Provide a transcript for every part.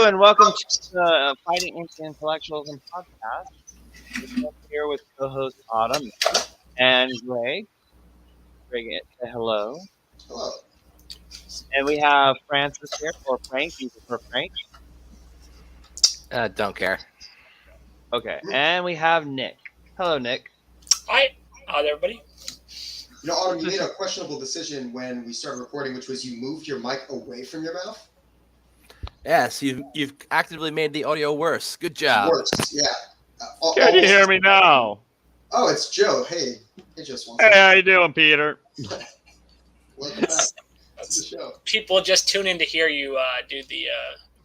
and welcome to the Fighting Anti-Intellectualism podcast. We're here with co-host Autumn and Greg. Greg, say hello. Hello. And we have Francis here, or Frank. You prefer Frank? Don't care. Okay. And we have Nick. Hello, Nick. Hi. How's everybody? You know, Autumn, you made a questionable decision when we started recording, which was you moved your mic away from your mouth. Yes, you've actively made the audio worse. Good job. Worse, yeah. Can you hear me now? Oh, it's Joe. Hey Joe Swanson. Hey, how you doing, Peter? Welcome back to the show. People just tune in to hear you do the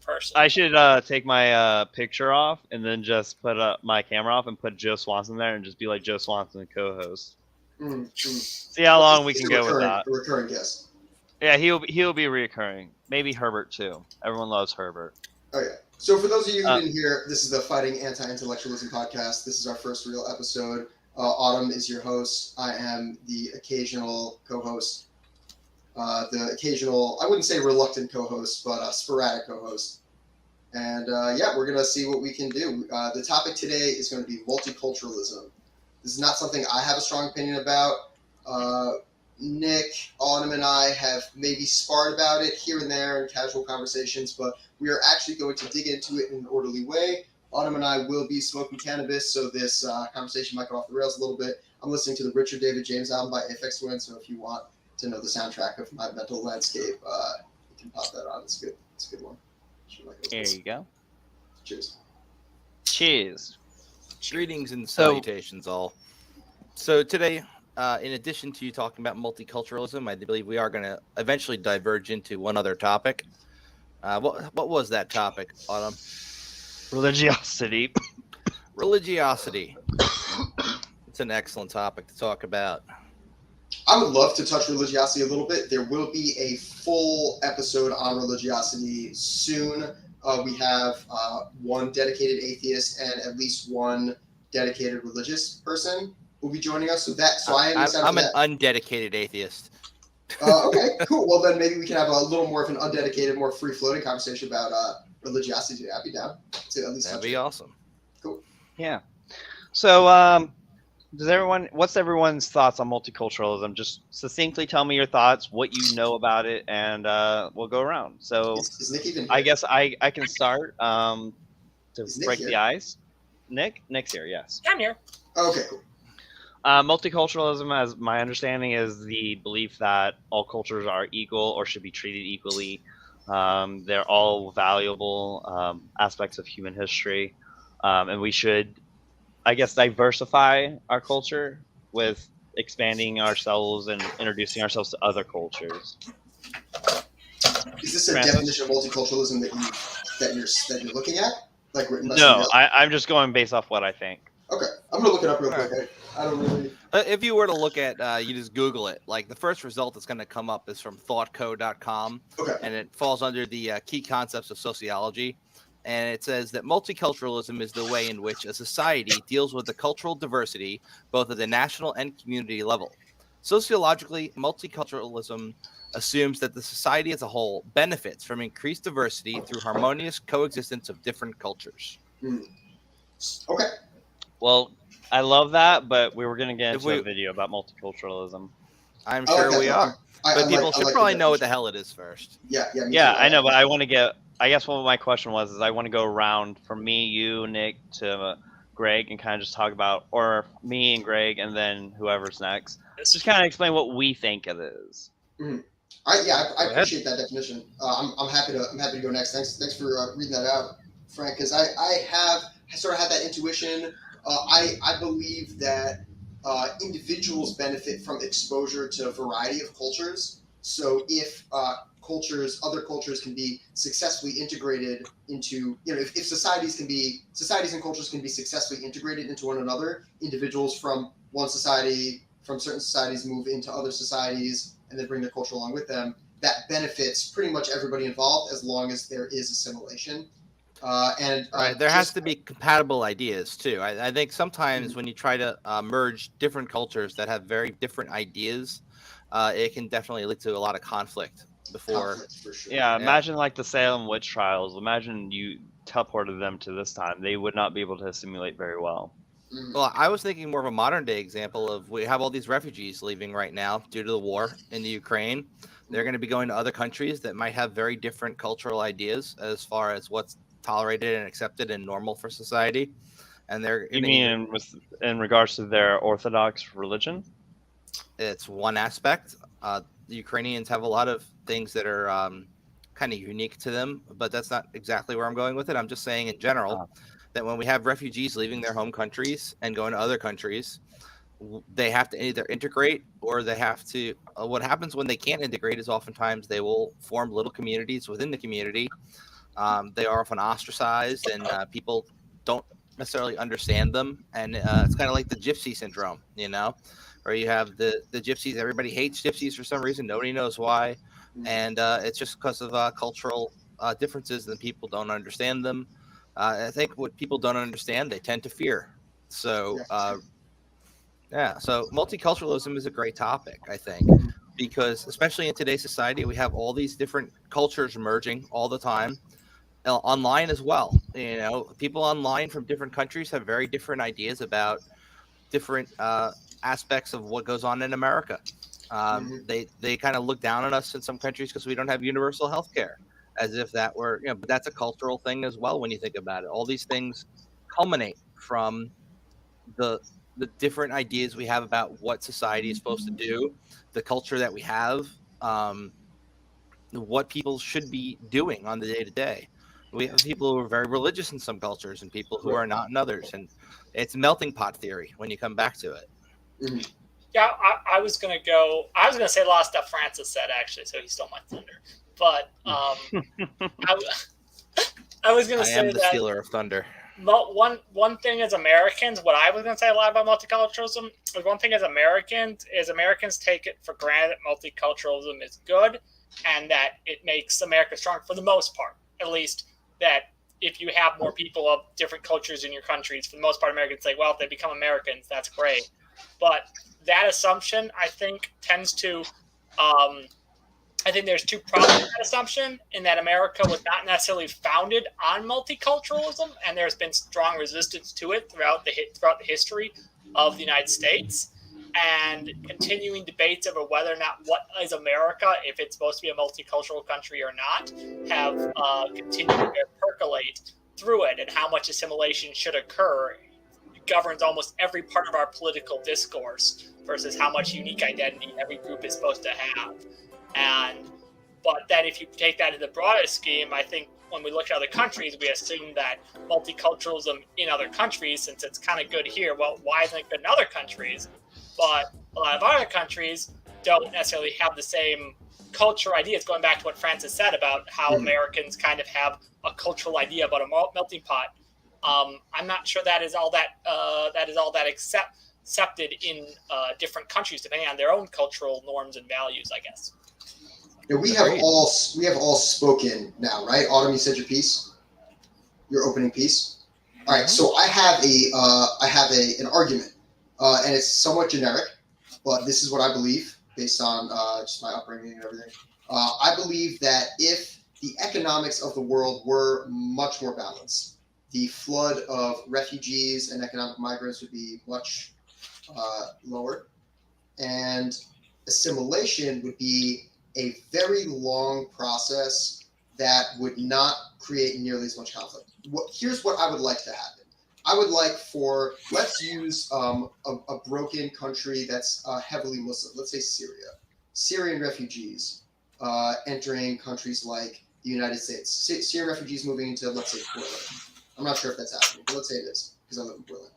person. I should take my picture off and then just put my camera off and put Joe Swanson there and just be like Joe Swanson, co-host. See how long we can go with that. A recurring guest. Yeah, he'll be reoccurring. Maybe Herbert too. Everyone loves Herbert. Oh yeah. So for those of you who didn't hear, this is the Fighting Anti-Intellectualism podcast. This is our first real episode. Autumn is your host. I am the occasional co-host. The occasional, I wouldn't say reluctant co-host, but sporadic co-host. And we're going to see what we can do. The topic today is going to be multiculturalism. This is not something I have a strong opinion about. Nick, Autumn, and I have maybe sparred about it here and there in casual conversations, but we are actually going to dig into it in an orderly way. Autumn and I will be smoking cannabis, so this conversation might go off the rails a little bit. I'm listening to the Richard David James album by Aphex Twin, so if you want to know the soundtrack of my mental landscape, you can pop that on. It's good. It's a good one. There you go. Cheers. Cheers. Greetings and salutations, all. So today, in addition to you talking about multiculturalism, I believe we are going to eventually diverge into one other topic. What was that topic, Autumn? Religiosity. Religiosity. It's an excellent topic to talk about. I would love to touch religiosity a little bit. There will be a full episode on religiosity soon. We have one dedicated atheist and at least one dedicated religious person will be joining us. I'm an undedicated atheist. Okay, cool. Well, then maybe we can have a little more of an undedicated, more free-floating conversation about religiosity. I'd be down to at least. That'd be awesome. Cool. Yeah. So, what's everyone's thoughts on multiculturalism? Just succinctly tell me your thoughts, what you know about it, and we'll go around. So, is Nick even here? I guess I can start to break here? the ice. Nick's here, yes. I'm here. Okay, cool. Multiculturalism, as my understanding, is the belief that all cultures are equal or should be treated equally. They're all valuable aspects of human history, and we should, I guess, diversify our culture with expanding ourselves and introducing ourselves to other cultures. Is this a definition of multiculturalism that you're looking at, like written by No, I'm just going based off what I think. Okay, I'm gonna look it up real quick. I don't really. If you were to look at, you just Google it. Like the first result that's going to come up is from thoughtco.com. Okay. And it falls under the key concepts of sociology. And it says that multiculturalism is the way in which a society deals with the cultural diversity, both at the national and community level. Sociologically, multiculturalism assumes that the society as a whole benefits from increased diversity through harmonious coexistence of different cultures. Okay. Well, I love that, but we were going to get into a video about multiculturalism. I'm sure we are. But people should probably know what the hell it is first. Yeah, I know, but I want to get. I guess what my question was is I want to go around from me, you, Nick, to Greg, and kind of just talk about, or me and Greg, and then whoever's next. Just kind of explain what we think it is. Mm-hmm. I appreciate that definition. I'm happy to go next. Thanks for reading that out, Frank, because I sort of had that intuition. I believe that individuals benefit from exposure to a variety of cultures. So if other cultures can be successfully integrated into, if societies and cultures can be successfully integrated into one another, individuals from certain societies move into other societies and then bring their culture along with them. That benefits pretty much everybody involved as long as there is assimilation. There has to be compatible ideas too. I think sometimes when you try to merge different cultures that have very different ideas, it can definitely lead to a lot of conflict. before. Conflict, for sure. Yeah, imagine like the Salem witch trials. Imagine you teleported them to this time. They would not be able to assimilate very well. Well, I was thinking more of a modern day example of we have all these refugees leaving right now due to the war in the Ukraine. They're going to be going to other countries that might have very different cultural ideas as far as what's tolerated and accepted and normal for society. And they're You mean in regards to their Orthodox religion? It's one aspect. The Ukrainians have a lot of things that are kind of unique to them, but that's not exactly where I'm going with it. I'm just saying in general that when we have refugees leaving their home countries and going to other countries, they have to either integrate or they have to. What happens when they can't integrate is oftentimes they will form little communities within the community. They are often ostracized and people don't necessarily understand them. And it's kind of like the gypsy syndrome, where you have the gypsies. Everybody hates gypsies for some reason. Nobody knows why. And it's just because of cultural differences and people don't understand them. I think what people don't understand, they tend to fear. So, so multiculturalism is a great topic, I think, because especially in today's society, we have all these different cultures merging all the time, online as well. People online from different countries have very different ideas about different aspects of what goes on in America. They kind of look down on us in some countries because we don't have universal health care, as if that were, but that's a cultural thing as well when you think about it. All these things culminate from the different ideas we have about what society is supposed to do, the culture that we have, what people should be doing on the day-to-day. We have people who are very religious in some cultures and people who are not in others. And it's melting pot theory when you come back to it. Yeah, I was going to say a lot of stuff Francis said, actually, so he stole my thunder. But I was going to say I am the stealer of thunder. One thing as Americans, what I was going to say a lot about multiculturalism, is one thing as Americans take it for granted that multiculturalism is good and that it makes America strong for the most part. At least that if you have more people of different cultures in your countries, for the most part, Americans say, well, if they become Americans, that's great. But that assumption, I think, tends to I think there's two problems with that assumption, in that America was not necessarily founded on multiculturalism, and there's been strong resistance to it throughout the history of the United States, and continuing debates over whether or not what is America, if it's supposed to be a multicultural country or not, have continued to percolate through it, and how much assimilation should occur governs almost every part of our political discourse versus how much unique identity every group is supposed to have. But then if you take that in the broader scheme, I think when we look at other countries, we assume that multiculturalism in other countries, since it's kind of good here, well, why isn't it good in other countries? But a lot of other countries don't necessarily have the same culture ideas, going back to what Francis said about how Americans kind of have a cultural idea about a melting pot. I'm not sure that is all that accepted in different countries, depending on their own cultural norms and values, I guess. Yeah, we have all spoken now, right? Autumn, you said your piece, your opening piece. All right, so I have an argument, and it's somewhat generic, but this is what I believe based on just my upbringing and everything. I believe that if the economics of the world were much more balanced, the flood of refugees and economic migrants would be much lower, and assimilation would be a very long process that would not create nearly as much conflict. Here's what I would like to happen. I would like for, let's use a broken country that's heavily Muslim, let's say Syria. Syrian refugees entering countries like the United States. Syrian refugees moving into, let's say, Portland. I'm not sure if that's happening, but let's say it is, because I live in Portland.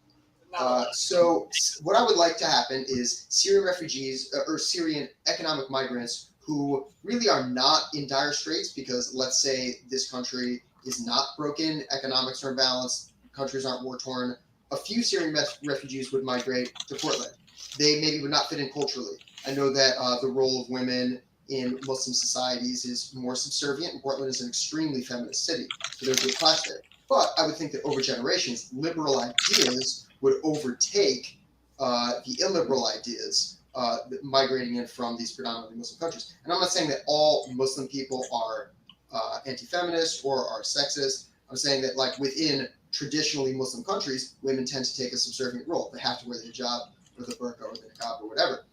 So what I would like to happen is Syrian refugees or Syrian economic migrants who really are not in dire straits, because let's say this country is not broken, economics are imbalanced, countries aren't war-torn. A few Syrian refugees would migrate to Portland. They maybe would not fit in culturally. I know that the role of women in Muslim societies is more subservient, and Portland is an extremely feminist city, so there's a clash there. But I would think that over generations, liberal ideas would overtake the illiberal ideas migrating in from these predominantly Muslim countries. And I'm not saying that all Muslim people are anti-feminist or are sexist. I'm saying that like within traditionally Muslim countries, women tend to take a subservient role. They have to wear the hijab or the burqa or the niqab or whatever.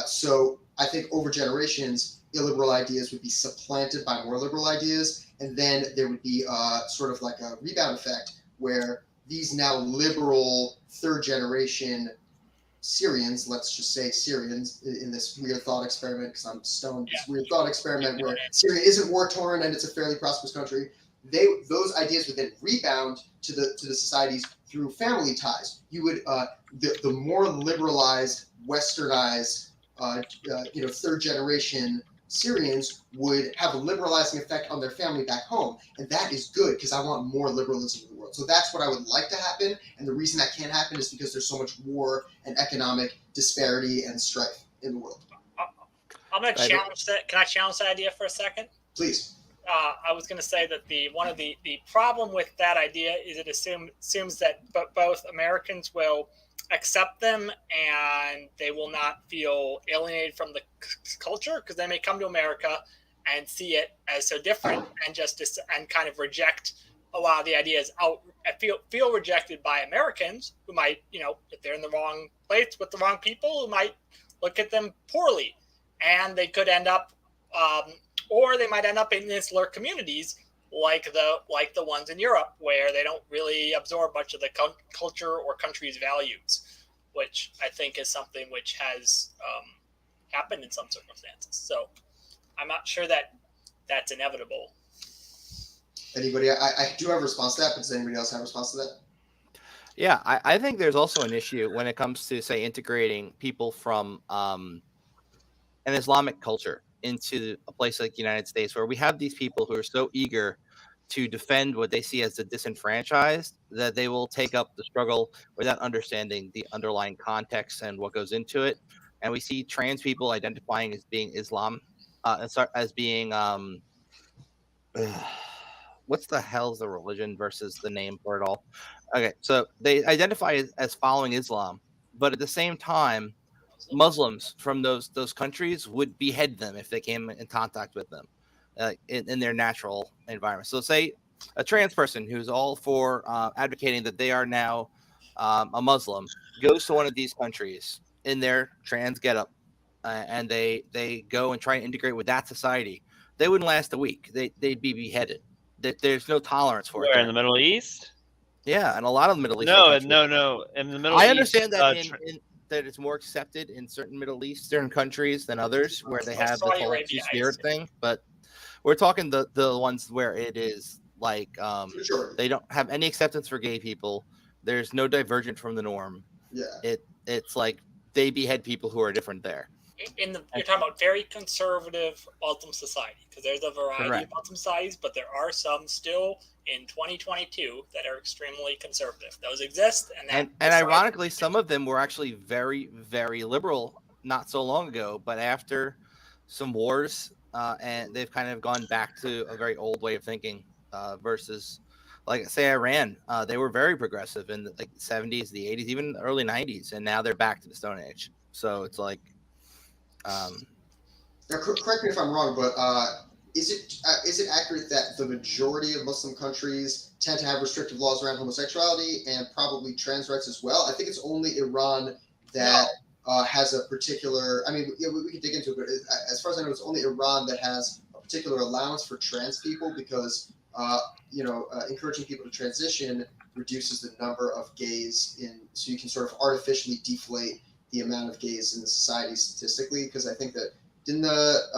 So I think over generations, illiberal ideas would be supplanted by more liberal ideas, and then there would be sort of like a rebound effect where these now liberal third generation Syrians, let's just say Syrians, in this weird thought experiment, because I'm stoned, this weird thought experiment where Syria isn't war torn and it's a fairly prosperous country, those ideas would then rebound to the societies through family ties. You would the more liberalized, westernized, third generation Syrians would have a liberalizing effect on their family back home, and that is good because I want more liberalism in the world. So that's what I would like to happen, and the reason that can't happen is because there's so much war and economic disparity and strife in the world. I'm going to challenge that. Can I challenge that idea for a second? Please. I was going to say that the problem with that idea is it assumes that both Americans will accept them and they will not feel alienated from the culture because they may come to America and see it as so different and kind of reject a lot of the ideas out and feel rejected by Americans who might, if they're in the wrong place with the wrong people, who might look at them poorly, and they could end up or they might end up in insular communities like the ones in Europe, where they don't really absorb much of the culture or country's values, which I think is something which has happened in some circumstances. So I'm not sure that that's inevitable. Anybody? I do have a response to that, but does anybody else have a response to that? Yeah, I think there's also an issue when it comes to, say, integrating people from an Islamic culture into a place like the United States, where we have these people who are so eager to defend what they see as the disenfranchised that they will take up the struggle without understanding the underlying context and what goes into it. And we see trans people identifying as being Islam, as being what's the hell's the religion versus the name for it all? Okay, so they identify as following Islam, but at the same time, Muslims from those countries would behead them if they came in contact with them in their natural environment. So say a trans person who's all for advocating that they are now a Muslim goes to one of these countries in their trans getup and they go and try and integrate with that society. They wouldn't last a week. They'd be beheaded. There's no tolerance for it. Where, in the Middle East? Yeah, and a lot of the Middle East. No. In the Middle East, I understand that that it's more accepted in certain Middle Eastern countries than others, where they have the whole two-spirit thing. But we're talking the ones where it is like they don't have any acceptance for gay people. There's no divergent from the norm. Yeah. It's like they behead people who are different there. You're talking about very conservative Muslim society, because there's a variety of Muslim societies, but there are some still in 2022 that are extremely conservative. Those exist, and ironically, some of them were actually very, very liberal not so long ago, but after some wars, and they've kind of gone back to a very old way of thinking versus, like, say, Iran. They were very progressive in the 70s, the 80s, even the early 90s, and now they're back to the Stone Age. So it's like... Now, correct me if I'm wrong, but is it accurate that the majority of Muslim countries tend to have restrictive laws around homosexuality and probably trans rights as well? I think it's only Iran that has a particular. I mean, we could dig into it, but as far as I know, it's only Iran that has a particular allowance for trans people because encouraging people to transition reduces the number of gays so you can sort of artificially deflate the amount of gays in the society statistically, because I think that didn't the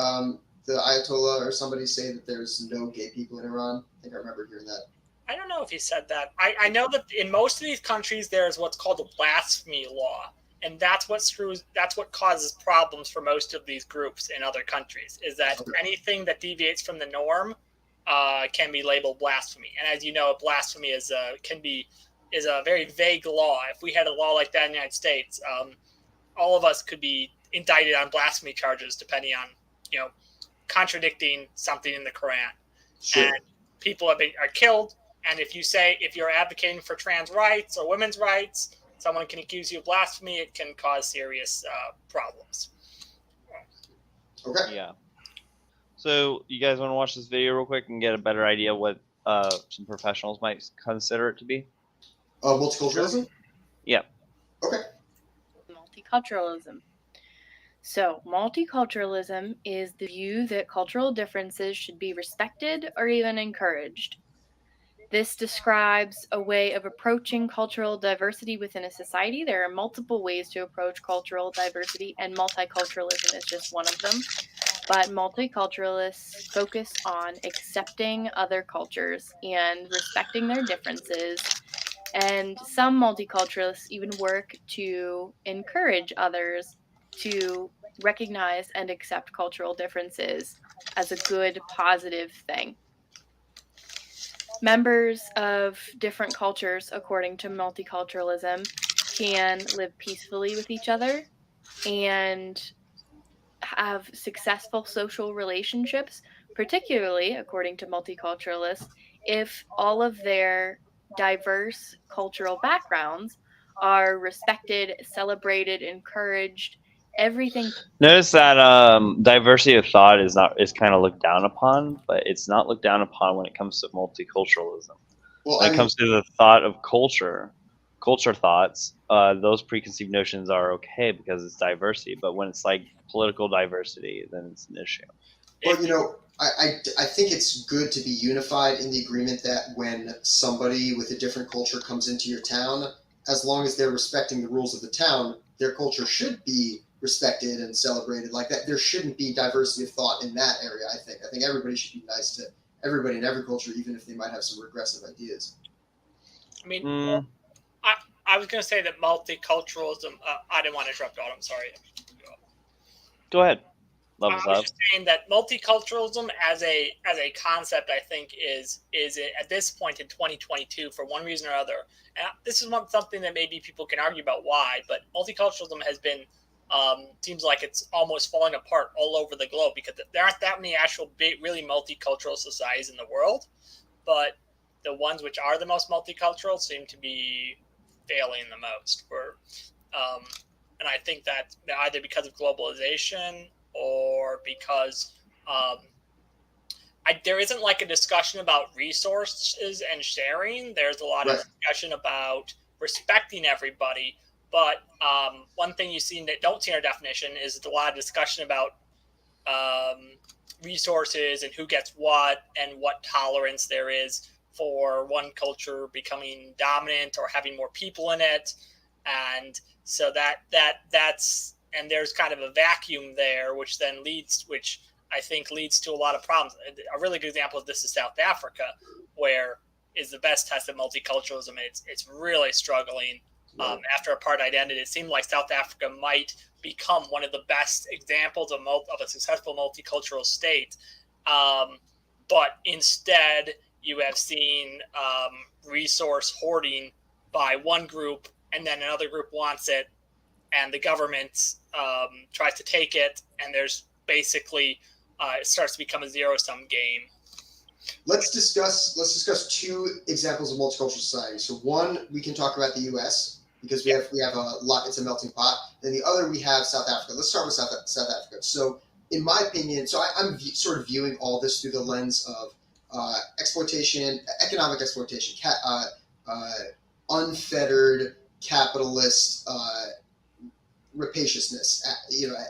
Ayatollah or somebody say that there's no gay people in Iran? I think I remember hearing that. I don't know if he said that. I know that in most of these countries there's what's called a blasphemy law, and that's what causes problems for most of these groups in other countries. Is that anything that deviates from the norm can be labeled blasphemy, and as you know, blasphemy is a very vague law. If we had a law like that in the United States, all of us could be indicted on blasphemy charges, depending on, contradicting something in the Quran. Sure. And people are killed. And if you're advocating for trans rights or women's rights, someone can accuse you of blasphemy. It can cause serious problems. Okay. Yeah. So you guys want to watch this video real quick and get a better idea what some professionals might consider it to be? Multiculturalism? Yeah. Okay. Multiculturalism. So, multiculturalism is the view that cultural differences should be respected or even encouraged. This describes a way of approaching cultural diversity within a society. There are multiple ways to approach cultural diversity, and multiculturalism is just one of them. But multiculturalists focus on accepting other cultures and respecting their differences. And some multiculturalists even work to encourage others to recognize and accept cultural differences as a good, positive thing. Members of different cultures, according to multiculturalism, can live peacefully with each other and have successful social relationships, particularly, according to multiculturalists, if all of their diverse cultural backgrounds are respected, celebrated, encouraged, everything. Notice that diversity of thought is kind of looked down upon, but it's not looked down upon when it comes to multiculturalism. Well, when it comes to the thought of culture thoughts, those preconceived notions are okay because it's diversity. But when it's like political diversity, then it's an issue. Well, I think it's good to be unified in the agreement that when somebody with a different culture comes into your town, as long as they're respecting the rules of the town, their culture should be respected and celebrated like that. There shouldn't be diversity of thought in that area, I think. I think everybody should be nice to everybody in every culture, even if they might have some regressive ideas. I mean, I was going to say that multiculturalism, I didn't want to interrupt, I'm sorry. Go ahead. I was just saying that multiculturalism as a concept, I think, is at this point in 2022, for one reason or other, and this is something that maybe people can argue about why, but multiculturalism has been, seems like it's almost falling apart all over the globe because there aren't that many actual big, really multicultural societies in the world, but the ones which are the most multicultural seem to be failing the most. And I think that either because of globalization or because there isn't like a discussion about resources and sharing. There's a lot of discussion about respecting everybody. But one thing you see that don't see in our definition is a lot of discussion about resources and who gets what and what tolerance there is for one culture becoming dominant or having more people in it. And so that's and there's kind of a vacuum there, which I think leads to a lot of problems. A really good example of this is South Africa, where is the best test of multiculturalism. And it's really struggling after apartheid ended. It seemed like South Africa might become one of the best examples of a successful multicultural state. But instead, you have seen resource hoarding by one group, and then another group wants it, and the government tries to take it, and there's basically it starts to become a zero-sum game. Let's discuss two examples of multicultural society. So one, we can talk about the U.S. because we have a lot. It's a melting pot. Then the other, we have South Africa. Let's start with South Africa. So in my opinion, I'm sort of viewing all this through the lens of exploitation, economic exploitation, unfettered capitalist rapaciousness,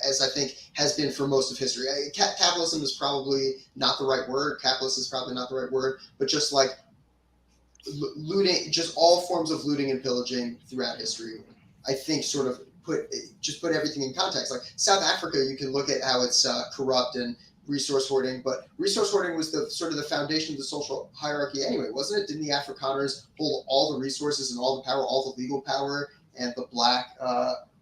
as I think has been for most of history. Capitalism is probably not the right word. Capitalist is probably not the right word, but just like looting, just all forms of looting and pillaging throughout history, I think sort of put everything in context. Like South Africa, you can look at how it's corrupt and resource hoarding, but resource hoarding was the sort of the foundation of the social hierarchy anyway, wasn't it? Didn't the Afrikaners hold all the resources and all the power, all the legal power, and the black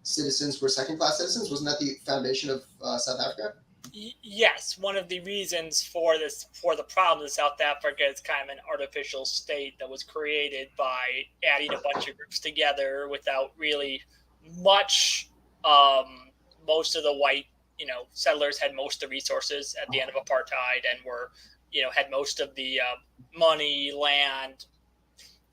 citizens were second-class citizens? Wasn't that the foundation of South Africa? Yes, one of the reasons for the problem in South Africa is kind of an artificial state that was created by adding a bunch of groups together without really much. Most of the white settlers had most of the resources at the end of apartheid and were had most of the money, land,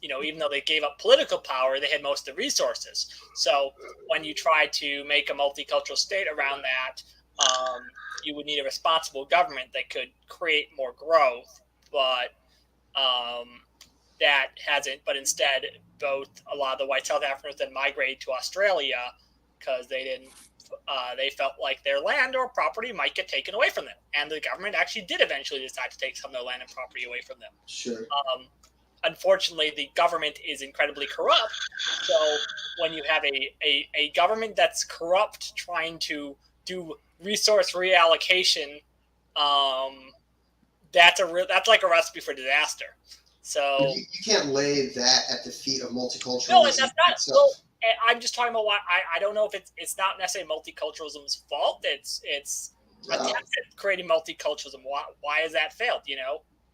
even though they gave up political power, they had most of the resources. So when you try to make a multicultural state around that, you would need a responsible government that could create more growth, but that hasn't. But instead, a lot of the white South Africans then migrated to Australia because they felt like their land or property might get taken away from them, and the government actually did eventually decide to take some of their land and property away from them. Sure. Unfortunately, the government is incredibly corrupt. So when you have a government that's corrupt trying to do resource reallocation, that's like a recipe for disaster. So you can't lay that at the feet of multiculturalism. No, and that's not. Well, I'm just talking about why I don't know if it's not necessarily multiculturalism's fault. It's attempts at creating multiculturalism. Why has that failed?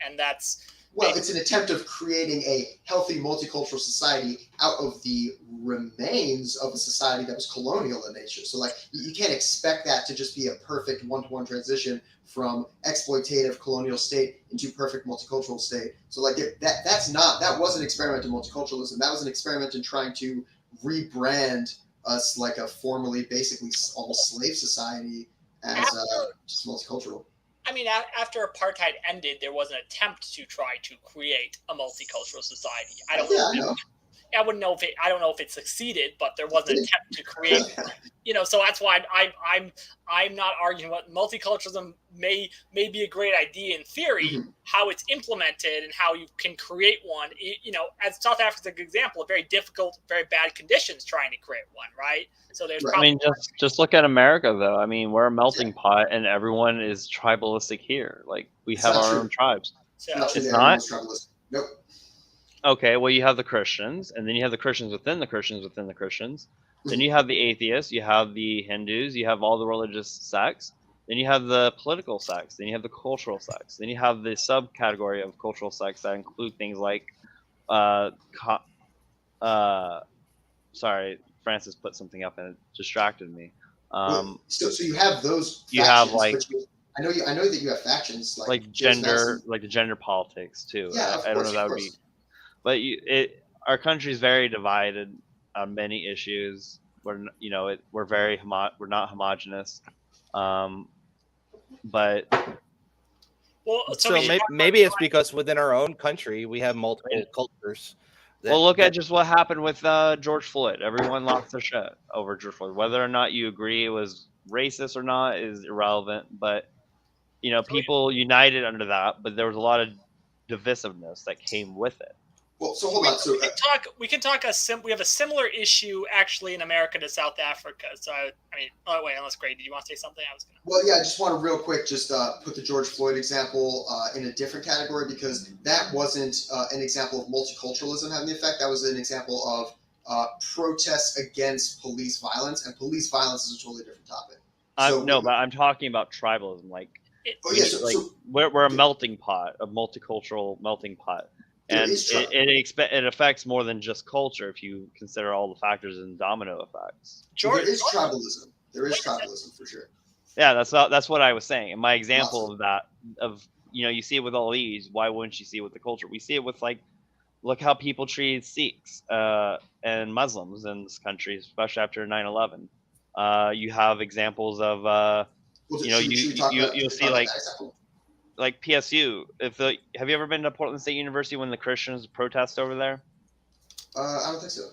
And that's. Well, it's an attempt of creating a healthy multicultural society out of the remains of a society that was colonial in nature. So, you can't expect that to just be a perfect one-to-one transition from exploitative colonial state into perfect multicultural state. So, that was an experiment in multiculturalism. That was an experiment in trying to rebrand us like a formerly, basically, almost slave society as just multicultural. I mean, after apartheid ended, there was an attempt to try to create a multicultural society. I don't know if it succeeded, but there was an attempt to create. So that's why I'm not arguing what multiculturalism may be a great idea in theory. Mm-hmm. How it's implemented and how you can create one. As South Africa's a good example of very difficult, very bad conditions trying to create one, right? So there's. I mean, just look at America, though. I mean, we're a melting pot, and everyone is tribalistic here. We have our own tribes. So, it's not. Nope. Okay, well, you have the Christians, and then you have the Christians within the Christians within the Christians. Then you have the atheists, you have the Hindus, you have all the religious sects. Then you have the political sects. Then you have the cultural sects. Then you have the subcategory of cultural sects that include things like, sorry, Francis put something up and it distracted me. So you have those. You factions, have I know that you have factions like gender, like the gender politics too. Yeah, I don't know if that would be. But our country is very divided on many issues. We're we're not homogenous. But so maybe it's because within our own country we have multiple cultures. Look at just what happened with George Floyd. Everyone lost their shit over George Floyd. Whether or not you agree it was racist or not is irrelevant. But people united under that. But there was a lot of divisiveness that came with it. Well, so hold on. So we can talk. We have a similar issue actually in America to South Africa. So unless Greg, did you want to say something? Well, yeah, I just want to real quick just put the George Floyd example in a different category because that wasn't an example of multiculturalism having the effect. That was an example of protests against police violence, and police violence is a totally different topic. But I'm talking about tribalism. We're a melting pot, a multicultural melting pot. And it affects more than just culture if you consider all the factors and domino effects. There is tribalism. There is tribalism for sure. Yeah, that's what I was saying. And my example of that, you see it with all these. Why wouldn't you see it with the culture? We see it with look how people treated Sikhs and Muslims in this country, especially after 9/11. You have examples of you'll see like PSU. Have you ever been to Portland State University when the Christians protest over there? I don't think so.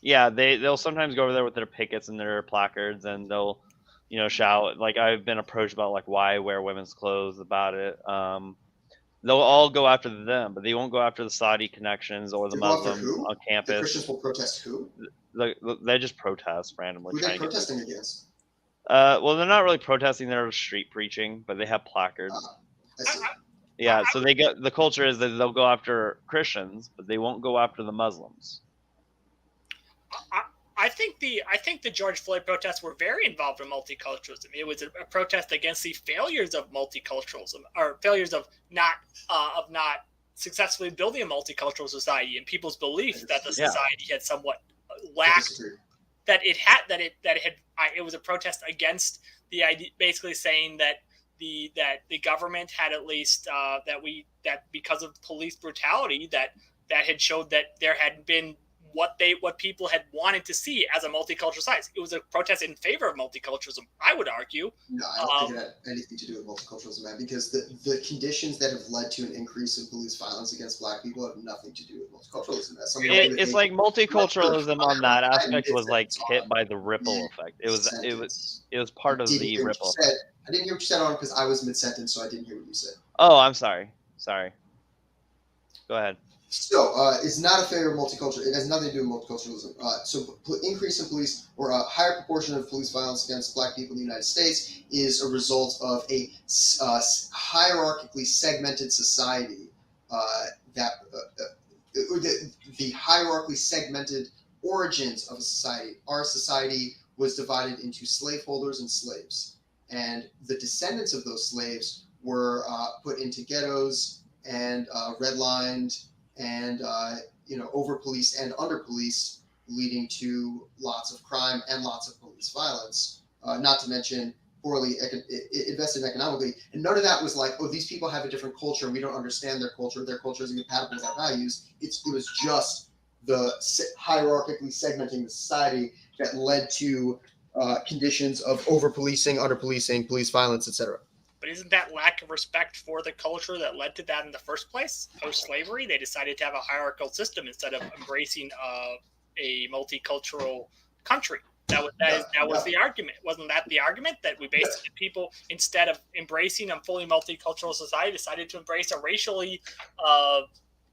Yeah, they'll sometimes go over there with their pickets and their placards, and they'll, shout. I've been approached about why wear women's clothes about it. They'll all go after them, but they won't go after the Saudi connections or the Muslims on campus. The Christians will protest who? They just protest randomly. Who are they protesting against? Well, they're not really protesting; they're street preaching, but they have placards. Yeah, so the culture is that they'll go after Christians, but they won't go after the Muslims. I think the George Floyd protests were very involved in multiculturalism. It was a protest against the failures of multiculturalism, or failures of not successly building a multicultural society, and people's belief that the society had somewhat lacked. It was a protest against the idea, basically saying that the government had at least that because of police brutality that that had showed that there had been what people had wanted to see as a multicultural society. It was a protest in favor of multiculturalism, I would argue. No, I don't think it had anything to do with multiculturalism, man, because the conditions that have led to an increase in police violence against Black people have nothing to do with multiculturalism. It's like multiculturalism on that aspect was like hit by the ripple effect. It was part of the ripple effect. I didn't hear what you said on because I was mid-sentence, so I didn't hear what you said. Oh, I'm sorry. Go ahead. So it's not a failure of multiculturalism. It has nothing to do with multiculturalism. So increase in police or a higher proportion of police violence against Black people in the United States is a result of a hierarchically segmented society the hierarchically segmented origins of a society. Our society was divided into slaveholders and slaves. And the descendants of those slaves were put into ghettos and redlined and over-policed and under-policed, leading to lots of crime and lots of police violence, not to mention poorly invested economically. And none of that was like, oh, these people have a different culture, we don't understand their culture is incompatible with our values. It was just the hierarchically segmenting the society that led to conditions of over-policing, under-policing, police violence, etc. But isn't that lack of respect for the culture that led to that in the first place? Post-slavery, they decided to have a hierarchical system instead of embracing a multicultural country. That was the argument. Wasn't that the argument? That we basically, people, instead of embracing a fully multicultural society, decided to embrace a racially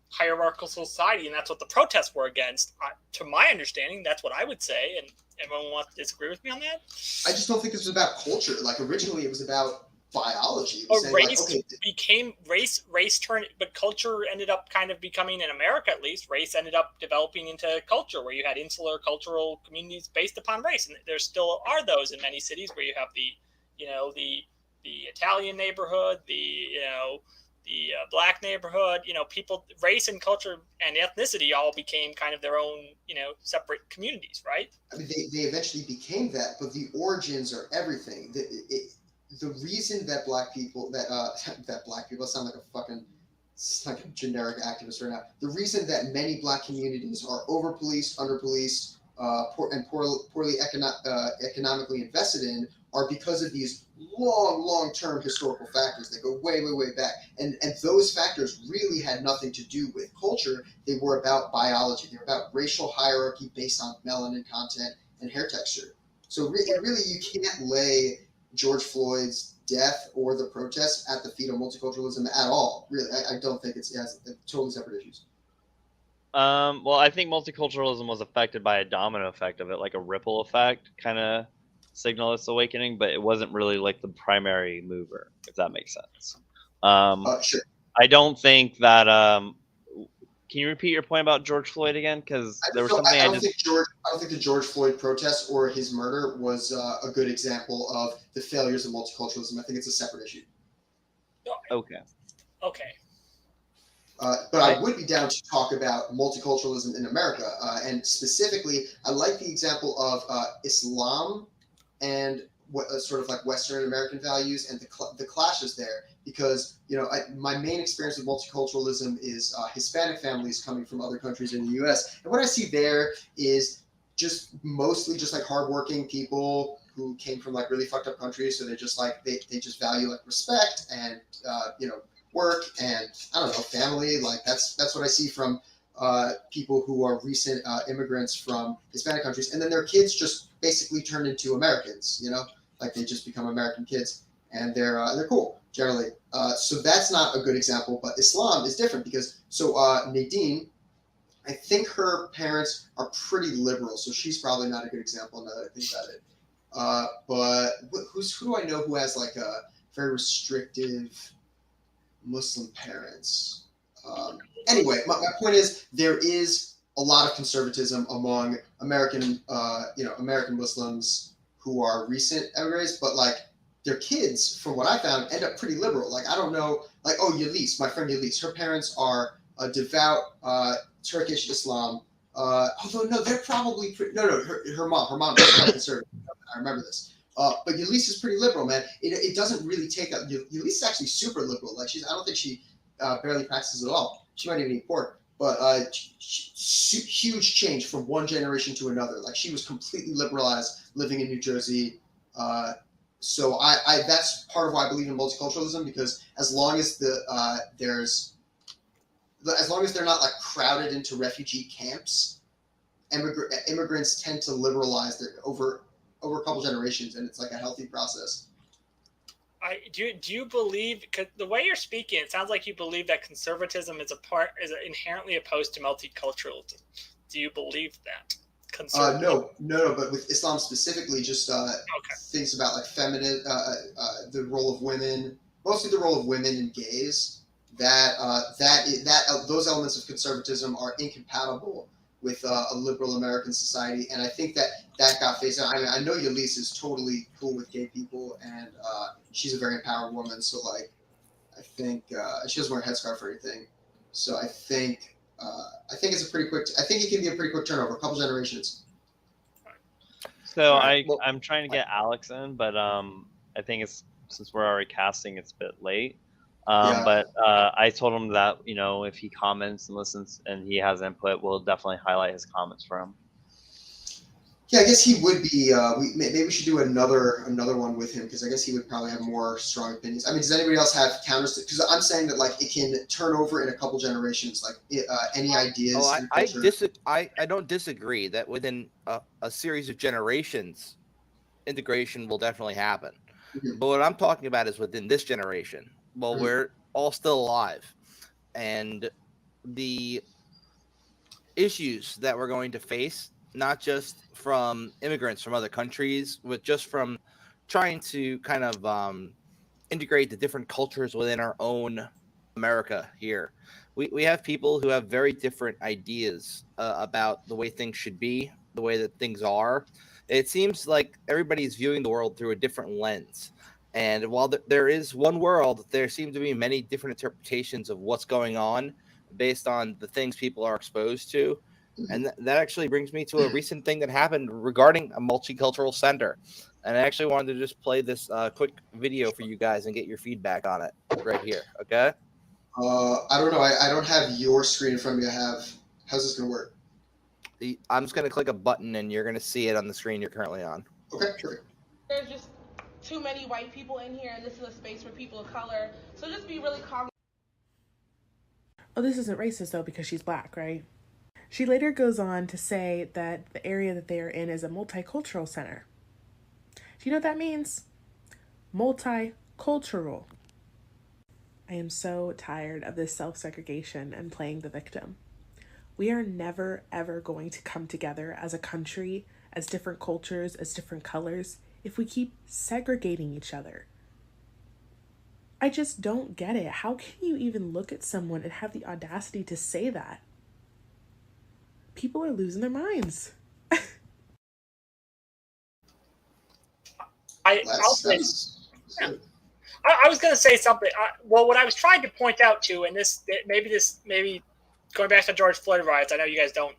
hierarchical society, and that's what the protests were against. To my understanding, that's what I would say, and everyone wants to disagree with me on that? I just don't think this was about culture. Like, originally it was about biology. Race turned, but culture ended up kind of becoming, in America at least, race ended up developing into culture, where you had insular cultural communities based upon race, and there still are those in many cities where you have the Italian neighborhood, the Black neighborhood. People, race and culture and ethnicity all became kind of their own separate communities, right? I mean, they eventually became that, but the origins are everything. The reason that Black people sound like a generic activist right now. The reason that many Black communities are over-policed, under-policed, and poorly economically invested in are because of these long-term historical factors that go way, way, way back. And those factors really had nothing to do with culture. They were about biology. They were about racial hierarchy based on melanin content and hair texture. So really you can't lay George Floyd's death or the protests at the feet of multiculturalism at all. Really, I don't think it has totally separate issues. Well, I think multiculturalism was affected by a domino effect of it, like a ripple effect kind of signal this awakening, but it wasn't really like the primary mover, if that makes sense. Sure. I don't think that can you repeat your point about George Floyd again? Because there was something I don't think the George Floyd protest or his murder was a good example of the failures of multiculturalism. I think it's a separate issue. Okay. But I would be down to talk about multiculturalism in America, and specifically, I like the example of Islam and sort of like Western American values and the clashes there. Because my main experience with multiculturalism is Hispanic families coming from other countries in the U.S. And what I see there is mostly like hardworking people who came from like really fucked up countries. So they're just like they just value like respect and work and I don't know, family. Like that's what I see from people who are recent immigrants from Hispanic countries, and then their kids just basically turn into Americans. Like they just become American kids, and they're cool. Generally. So that's not a good example, but Islam is different because Nadine, I think her parents are pretty liberal, so she's probably not a good example now that I think about it. But who do I know who has like a very restrictive Muslim parents? Anyway, my point is there is a lot of conservatism among American Muslims who are recent immigrants, but like their kids, from what I found, end up pretty liberal. Like, I don't know, like, Yeliz, my friend Yeliz, her parents are a devout Turkish Islam. Although, no, they're probably, her mom is quite conservative. I remember this. But Yeliz is pretty liberal, man. It doesn't really take up, Yeliz is actually super liberal. Like, I don't think she barely practices at all. She might even eat pork. but huge change from one generation to another. Like she was completely liberalized living in New Jersey. So I that's part of why I believe in multiculturalism, because as long as as long as they're not like crowded into refugee camps, immigrants tend to liberalize their over a couple generations, and it's like a healthy process. Do you believe, because the way you're speaking, it sounds like you believe that conservatism is inherently opposed to multiculturalism. Do you believe that? No, but with Islam specifically, just things about like feminine, the role of women, mostly the role of women and gays. Those elements of conservatism are incompatible with a liberal American society, and I think that got phased out. I mean, I know Yelise is totally cool with gay people, and she's a very empowered woman. So like, I think she doesn't wear a headscarf or anything. So I think it's a pretty quick. I think it can be a pretty quick turnover, a couple generations. So I'm trying to get Alex in, but I think since we're already casting, it's a bit late. But I told him that, you know, if he comments and listens and he has input, we'll definitely highlight his comments for him. Yeah, I guess he would be. Maybe we should do another one with him, because I guess he would probably have more strong opinions. I mean, does anybody else have counters to? Because I'm saying that like it can turn over in a couple generations. Like any ideas? Oh, I don't disagree that within a series of generations, integration will definitely happen. Mm-hmm. But what I'm talking about is within this generation. Well, mm-hmm. We're all still alive, and the issues that we're going to face, not just from immigrants from other countries, but just from trying to kind of integrate the different cultures within our own America here. We have people who have very different ideas about the way things should be, the way that things are. It seems like everybody's viewing the world through a different lens. And while there is one world, there seem to be many different interpretations of what's going on based on the things people are exposed to. And that actually brings me to a recent thing that happened regarding a multicultural center. And I actually wanted to just play this quick video for you guys and get your feedback on it right here. Okay? I don't know. I don't have your screen in front of me. How's this going to work? I'm just going to click a button and you're going to see it on the screen you're currently on. Okay, sure. There's just too many white people in here, and this is a space for people of color. So just be really cognizant. Oh, this isn't racist, though, because she's black, right? She later goes on to say that the area that they are in is a multicultural center. Do you know what that means? Multicultural. I am so tired of this self-segregation and playing the victim. We are never, ever going to come together as a country, as different cultures, as different colors, if we keep segregating each other. I just don't get it. How can you even look at someone and have the audacity to say that? People are losing their minds. I was going to say something. What I was trying to point out too, and maybe going back to George Floyd riots, I know you guys don't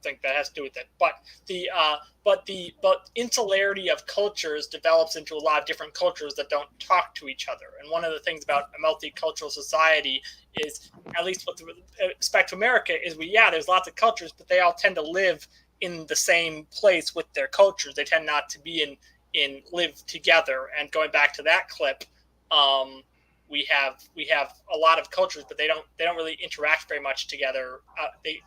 think that has to do with it, but the insularity of cultures develops into a lot of different cultures that don't talk to each other. And one of the things about a multicultural society is, at least with respect to America, is there's lots of cultures, but they all tend to live in the same place with their cultures. They tend not to be in live together. And going back to that clip, we have a lot of cultures, but they don't really interact very much together. They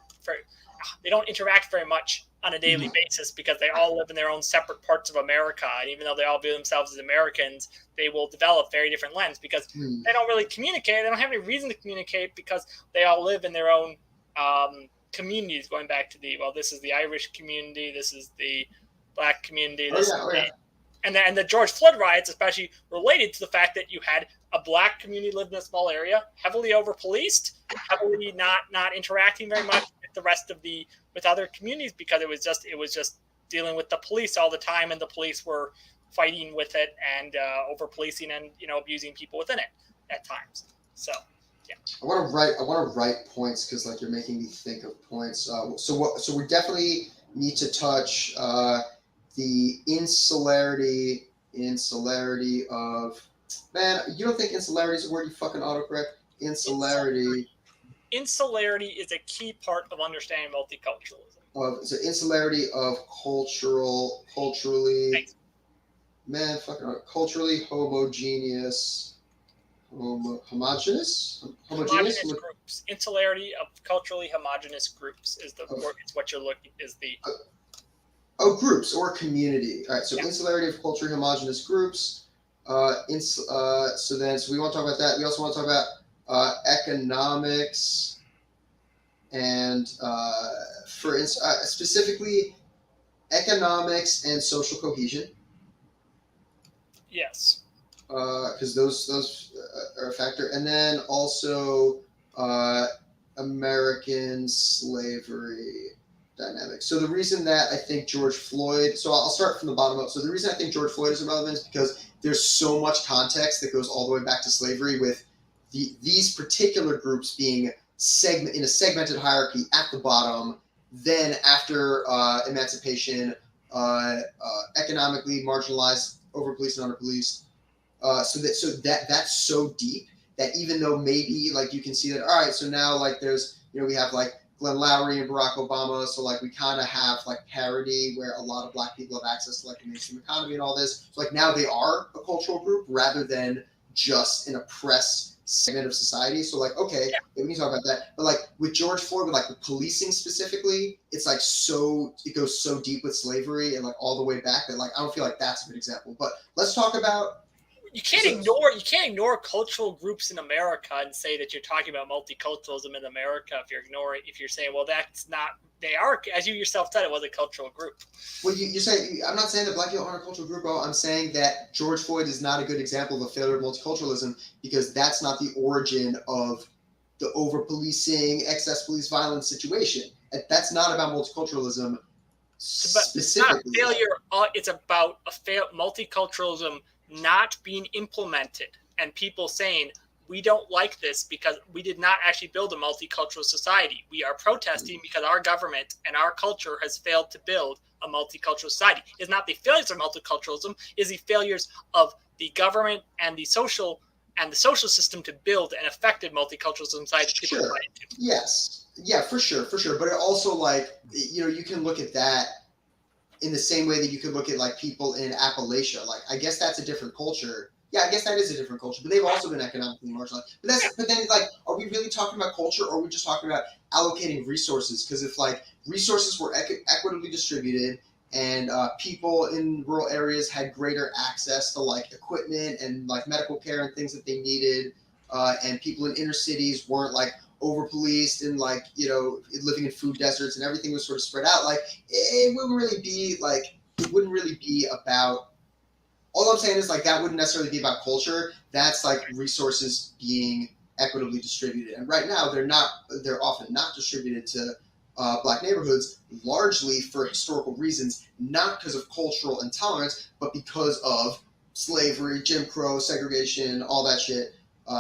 don't interact very much on a daily basis because they all live in their own separate parts of America. And even though they all view themselves as Americans, they will develop very different lenses because they don't really communicate. They don't have any reason to communicate because they all live in their own communities, going back to this is the Irish community, this is the black community, and the George Floyd riots especially related to the fact that you had a black community lived in a small area, heavily over-policed, heavily not interacting very much with the rest of with other communities because it was just dealing with the police all the time, and the police were fighting with it and over-policing and abusing people within it at times. So yeah. I want to write points because like you're making me think of points. So we definitely need to touch the insularity of, man, you don't think insularity is a word, you fucking autocorrect? Insularity insularity is a key part of understanding multiculturalism. So insularity of culturally homogeneous. Homogeneous groups. Insularity of culturally homogeneous groups is what you're looking is the. Groups or community. All right. So insularity of culturally homogeneous groups. So we want to talk about that. We also want to talk about economics and specifically economics and social cohesion. Yes. Because those are a factor, and then also American slavery dynamics. So the reason that I think George Floyd, so I'll start from the bottom up. So the reason I think George Floyd is irrelevant is because there's so much context that goes all the way back to slavery, with these particular groups being in a segmented hierarchy at the bottom. Then after emancipation, economically marginalized, over-policed and under-policed. So that's so deep that even though maybe like you can see that, all right, so now like there's, we have like Glenn Lowry and Barack Obama, so like we kind of have like parity where a lot of Black people have access to like the mainstream economy and all this. So like now they are a cultural group rather than just an oppressed segment of society. So like, okay, we can talk about that. But like with George Floyd, with like the policing specifically, it's like it goes so deep with slavery and like all the way back that like I don't feel like that's a good example. But let's talk about. You can't ignore cultural groups in America and say that you're talking about multiculturalism in America if you're saying, well, that's not, they are, as you yourself said, it was a cultural group. Well, you say, I'm not saying that Black people aren't a cultural group, bro. I'm saying that George Floyd is not a good example of a failure of multiculturalism because that's not the origin of the over-policing, excess police violence situation. That's not about multiculturalism specifically. It's not a failure. It's about multiculturalism not being implemented and people saying we don't like this because we did not actually build a multicultural society. We are protesting because our government and our culture has failed to build a multicultural society. It's not the failures of multiculturalism, it's the failures of the government and the social system to build an effective multicultural society. Sure. Yes. Yeah, for sure. But it also like, you can look at that in the same way that you could look at like people in Appalachia. Like, I guess that's a different culture. Yeah, I guess that is a different culture, but they've also been economically marginalized. But then like, are we really talking about culture, or are we just talking about allocating resources? Because if like resources were equitably distributed and people in rural areas had greater access to like equipment and like medical care and things that they needed, and people in inner cities weren't like over-policed and like, living in food deserts and everything was sort of spread out, like it wouldn't really be about, all I'm saying is like that wouldn't necessarily be about culture. That's like resources being equitably distributed. And right now they're often not distributed to Black neighborhoods, largely for historical reasons, not because of cultural intolerance, but because of slavery, Jim Crow, segregation, all that shit.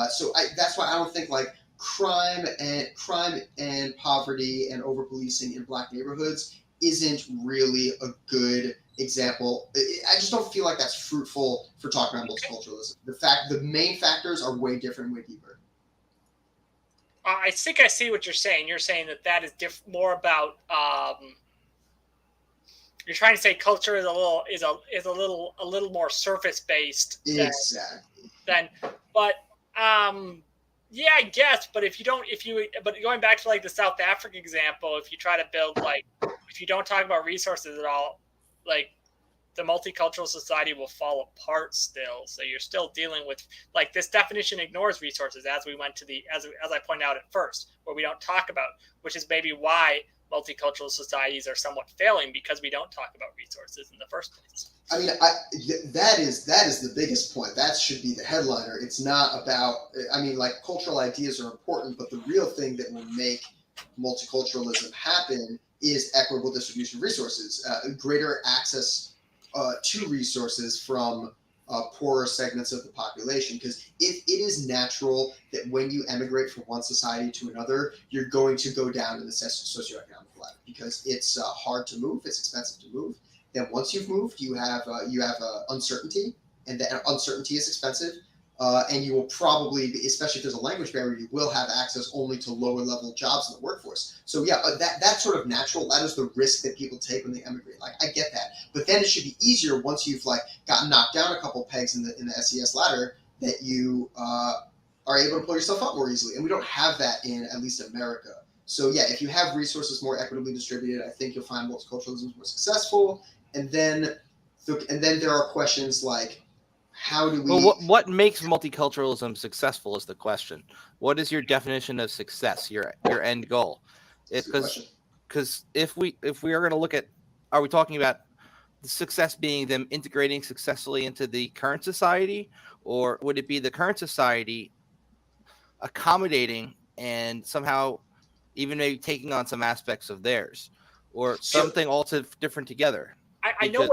So that's why I don't think like crime and poverty and over-policing in Black neighborhoods isn't really a good example. I just don't feel like that's fruitful for talking about multiculturalism. The main factors are way different, way deeper. I think I see what you're saying. You're saying that is more about. You're trying to say culture is a little more surface based. Exactly. Yeah, I guess. But but going back to like the South Africa example, if you try to build if you don't talk about resources at all, like the multicultural society will fall apart still. So you're still dealing with like this definition ignores resources as we went to as I pointed out at first, where we don't talk about, which is maybe why multicultural societies are somewhat failing because we don't talk about resources in the first place. I mean, that is the biggest point. That should be the headliner. It's not about, I mean, like cultural ideas are important, but the real thing that will make multiculturalism happen is equitable distribution of resources, greater access to resources from poorer segments of the population. Because it is natural that when you emigrate from one society to another, you're going to go down in the socioeconomic ladder because it's hard to move, it's expensive to move. Then once you've moved, you have uncertainty, and that uncertainty is expensive. and you will probably, especially if there's a language barrier, you will have access only to lower level jobs in the workforce. So yeah, that's sort of natural. That is the risk that people take when they emigrate. Like, I get that, but then it should be easier once you've like gotten knocked down a couple pegs in the SES ladder, that you are able to pull yourself up more easily. And we don't have that in at least America. So yeah, if you have resources more equitably distributed, I think you'll find multiculturalism more successful. And then there are questions like, how do we? Well, what makes multiculturalism successful is the question. What is your definition of success? Your end goal? Because if we are going to look at, are we talking about the success being them integrating successfully into the current society, or would it be the current society accommodating and somehow even maybe taking on some aspects of theirs, or something all different together? I know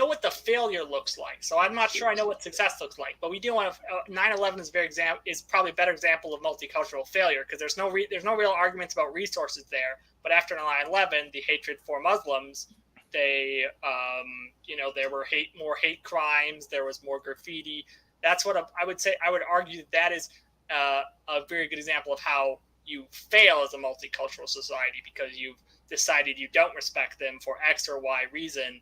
what the failure looks like, so I'm not sure I know what success looks like. But we do want to. 9/11 is probably a better example of multicultural failure, because there's no real arguments about resources there. But after 9/11, the hatred for Muslims, there were more hate crimes, there was more graffiti. That's what I would say. I would argue that is a very good example of how you fail as a multicultural society, because you've decided you don't respect them for X or Y reason.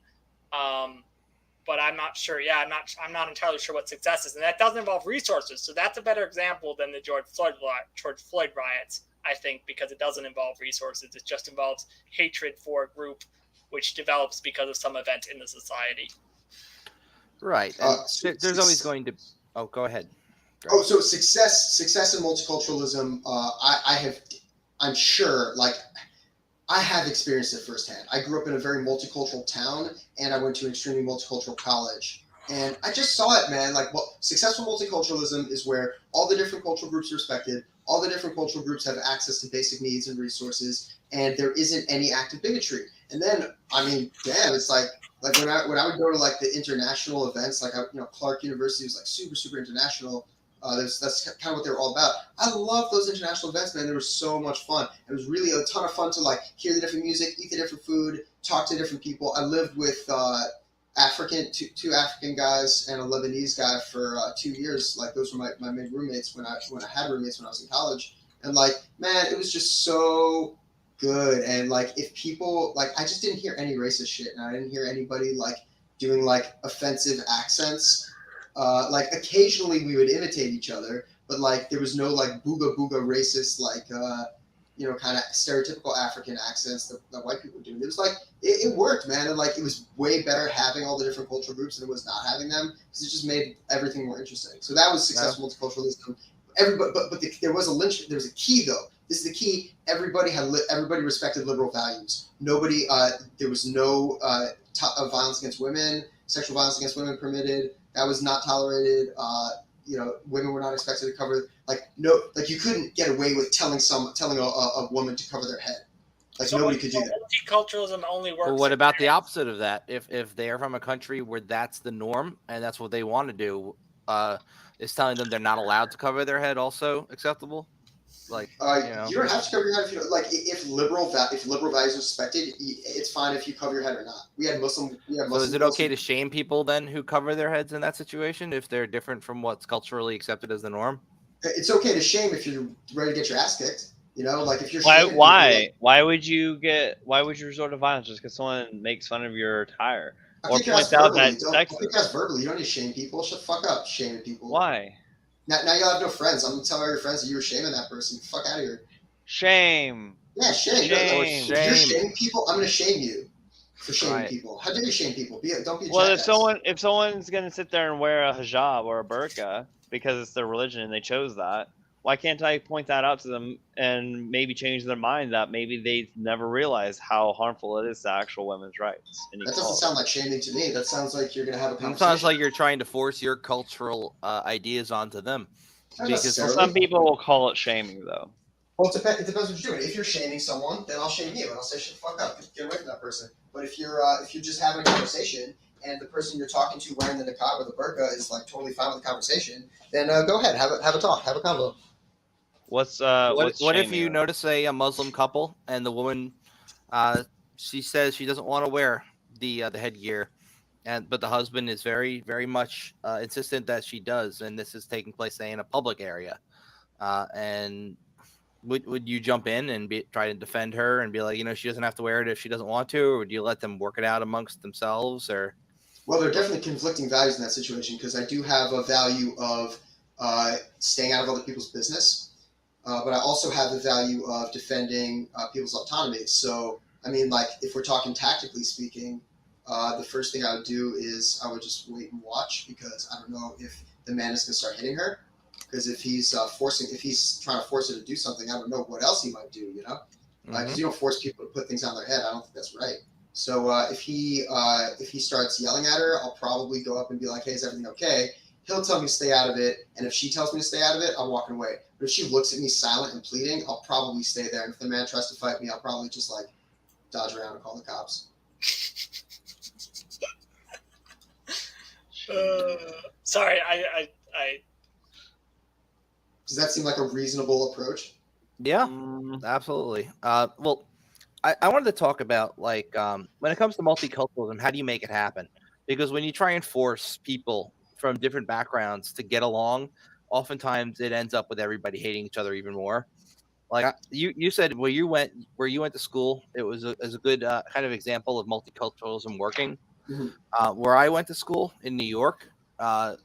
But I'm not sure. Yeah, I'm not entirely sure what success is, and that doesn't involve resources. So that's a better example than the George Floyd riots, I think, because it doesn't involve resources. It just involves hatred for a group which develops because of some event in the society. Right. There's always going to. Oh, go ahead. Oh, so success in multiculturalism. I'm sure, like, I have experienced it firsthand. I grew up in a very multicultural town, and I went to an extremely multicultural college. And I just saw it, man. Like, successful multiculturalism is where all the different cultural groups are respected, all the different cultural groups have access to basic needs and resources, and there isn't any active bigotry. And then, I mean, damn, it's like when I would go to like the international events, like Clark University was like super international. That's kind of what they were all about. I love those international events, man. They were so much fun. It was really a ton of fun to like hear the different music, eat the different food, talk to different people. I lived with two African guys and a Lebanese guy for 2 years. Like, those were my main roommates when I had roommates when I was in college. And like, man, it was just so good. And like, if people like, I just didn't hear any racist shit, and I didn't hear anybody like doing like offensive accents. Like, occasionally we would imitate each other, but like there was no like booga racist, like kind of stereotypical African accents that white people do. It was like it worked, man, and like it was way better having all the different cultural groups than it was not having them, because it just made everything more interesting. So that was successful multiculturalism. There was a key though. This is the key. Everybody respected liberal values. Nobody. There was no violence against women. Sexual violence against women permitted. That was not tolerated. Women were not expected to cover. You couldn't get away with telling a woman to cover their head. Like, nobody could do that. Multiculturalism only works. Well, what about the opposite of that? If they are from a country where that's the norm and that's what they want to do, is telling them they're not allowed to cover their head also acceptable? Like, you don't have to cover your head if you don't. Like, if liberal values are respected, it's fine if you cover your head or not. We had Muslim. So is it okay to shame people then who cover their heads in that situation if they're different from what's culturally accepted as the norm? It's okay to shame if you're ready to get your ass kicked. Like, if you're why would you resort to violence just because someone makes fun of your attire or points out that sexist? Verbally, you don't need to shame people. Shut the fuck up, shaming people. Why? Now you'll have no friends. I'm gonna tell all your friends that you were shaming that person. Fuck out of here. Shame. Yeah, shame. If you're shaming people, I'm gonna shame you for shaming people. How dare you shame people? Don't be a jackass. if someone's gonna sit there and wear a hijab or a burqa because it's their religion and they chose that, why can't I point that out to them and maybe change their mind that maybe they never realized how harmful it is to actual women's rights? That doesn't sound like shaming to me. That sounds like you're going to have a conversation. It sounds like you're trying to force your cultural ideas onto them. Because some people will call it shaming, though. Well, it depends what you're doing. If you're shaming someone, then I'll shame you and I'll say, "Shut the fuck up, get away from that person." But if you're just having a conversation and the person you're talking to wearing the niqab or the burqa is like totally fine with the conversation, then go ahead, have a talk, have a convo. What if you notice a Muslim couple and the woman, she says she doesn't want to wear the headgear, but the husband is very, very much insistent that she does, and this is taking place, say, in a public area. And would you jump in and try to defend her and be like, she doesn't have to wear it if she doesn't want to, or would you let them work it out amongst themselves? Or well, there are definitely conflicting values in that situation, because I do have a value of staying out of other people's business, but I also have the value of defending people's autonomy. So, I mean, like, if we're talking tactically speaking, the first thing I would do is I would just wait and watch, because I don't know if the man is going to start hitting her. Because if he's trying to force her to do something, I don't know what else he might do, because you don't force people to put things on their head. I don't think that's right. So if he starts yelling at her, I'll probably go up and be like, hey, is everything okay? He'll tell me to stay out of it. And if she tells me to stay out of it, I'm walking away. But if she looks at me silent and pleading, I'll probably stay there. And if the man tries to fight me, I'll probably just like dodge around and call the cops. Sorry, I Does that seem like a reasonable approach? Yeah, absolutely. Well, I wanted to talk about, like, when it comes to multiculturalism, how do you make it happen? Because when you try and force people from different backgrounds to get along, oftentimes it ends up with everybody hating each other even more. Like you said, where you went to school, it was a good kind of example of multiculturalism working. Where I went to school in New York, I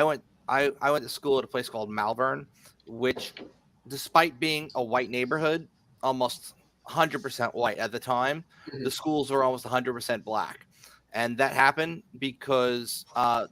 went to school at a place called Malvern, which, despite being a white neighborhood, almost 100% white at the time, the schools were almost 100% black. And that happened because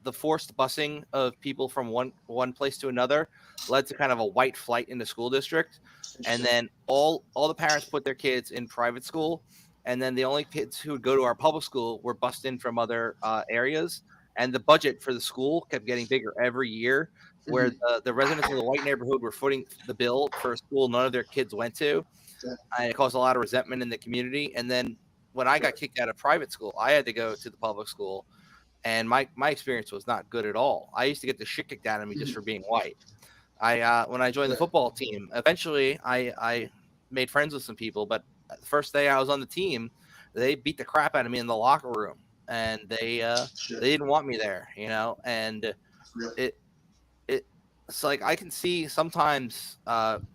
the forced busing of people from one place to another led to kind of a white flight in the school district. And then all the parents put their kids in private school. And then the only kids who would go to our public school were bused in from other areas. And the budget for the school kept getting bigger every year, where the residents of the white neighborhood were footing the bill for a school none of their kids went to. And it caused a lot of resentment in the community. And then when I got kicked out of private school, I had to go to the public school, and my experience was not good at all. I used to get the shit kicked out of me just for being white. When I joined the football team, eventually I made friends with some people, but the first day I was on the team, they beat the crap out of me in the locker room, and they didn't want me there, and it's like, I can see sometimes,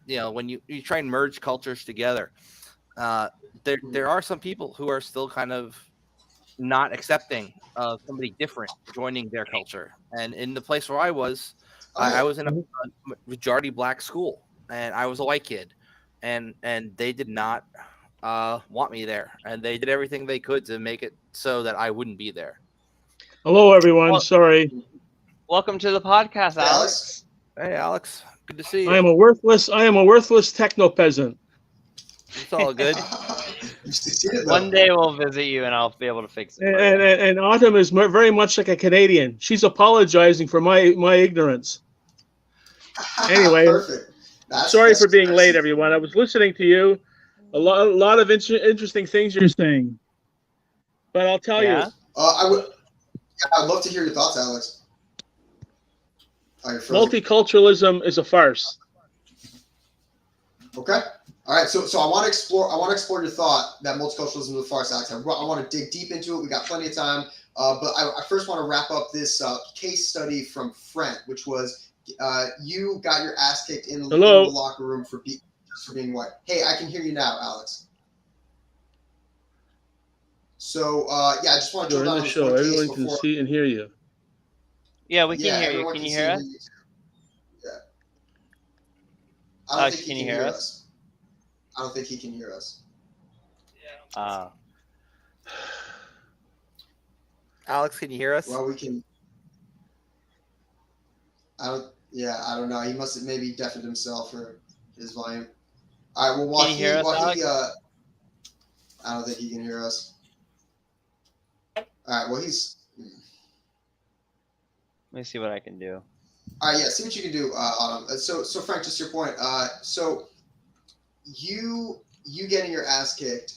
when you try and merge cultures together, there are some people who are still kind of not accepting of somebody different joining their culture. And in the place where I was, I was in a majority black school, and I was a white kid, and they did not want me there, and they did everything they could to make it so that I wouldn't be there. Hello, everyone. Sorry. Welcome to the podcast, Alex. Hey, Alex. Good to see you. I am a worthless techno peasant. It's all good. One day we'll visit you, and I'll be able to fix it. And Autumn is very much like a Canadian. She's apologizing for my ignorance. Anyway, sorry for being late, everyone. I was listening to you. A lot of interesting things you're saying. But I'll tell you. I'd love to hear your thoughts, Alex. Multiculturalism is a farce. Okay. All right. So I want to explore your thought that multiculturalism is a farce, Alex. I want to dig deep into it. We got plenty of time. But I first want to wrap up this case study from Frent, which was you got your ass kicked in the locker room for being white. Hey, I can hear you now, Alex. So I just want to jump on the show. Everyone can see and hear you. Yeah, we can hear you. Can you hear us? Yeah. I don't think can you hear us? I don't think he can hear us. Yeah. Alex, can you hear us? Well, we can. I don't know. He must have maybe deafened himself or his volume. All right. Well, can you hear us, Alex? I don't think he can hear us. All right. Well, he's. Let me see what I can do. All right. Yeah. See what you can do, Autumn. So Frank, just your point. So you getting your ass kicked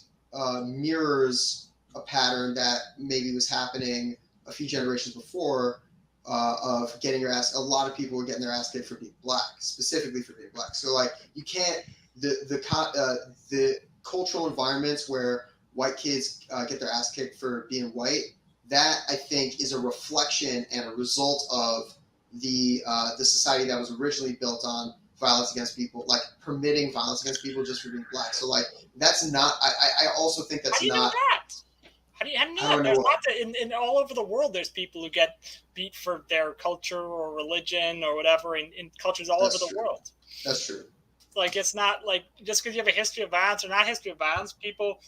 mirrors a pattern that maybe was happening a few generations before of getting your ass. A lot of people were getting their ass kicked for being black, specifically for being black. So like you can't the cultural environments where white kids get their ass kicked for being white that I think is a reflection and a result of the society that was originally built on violence against people, like permitting violence against people just for being black. So like that's not. I also think that's not. How do you know? There's lots of, in all over the world. There's people who get beat for their culture or religion or whatever in cultures all over the world. That's true. Like it's not like just because you have a history of violence or not history of violence, people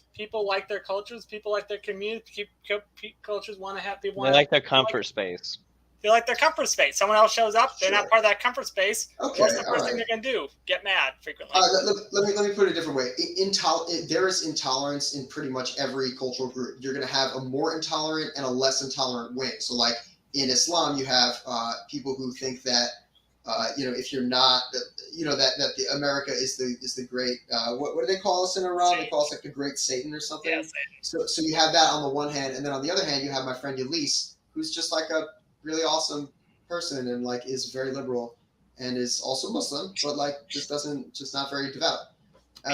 like their cultures, people like their community. Cultures want to have people. They like their comfort space. They like their comfort space. Someone else shows up, they're not part of that comfort space. Okay, what's the first thing they're gonna do? Get mad frequently. Let me put it a different way. There is intolerance in pretty much every cultural group. You're gonna have a more intolerant and a less intolerant wing. So like in Islam, you have people who think that if you're not, that the America is the great what do they call us in Iran? Satan. They call us like the great Satan or something. Yeah, so you have that on the one hand, and then on the other hand, you have my friend Elise, who's just like a really awesome person and like is very liberal and is also Muslim, but like just not very devout.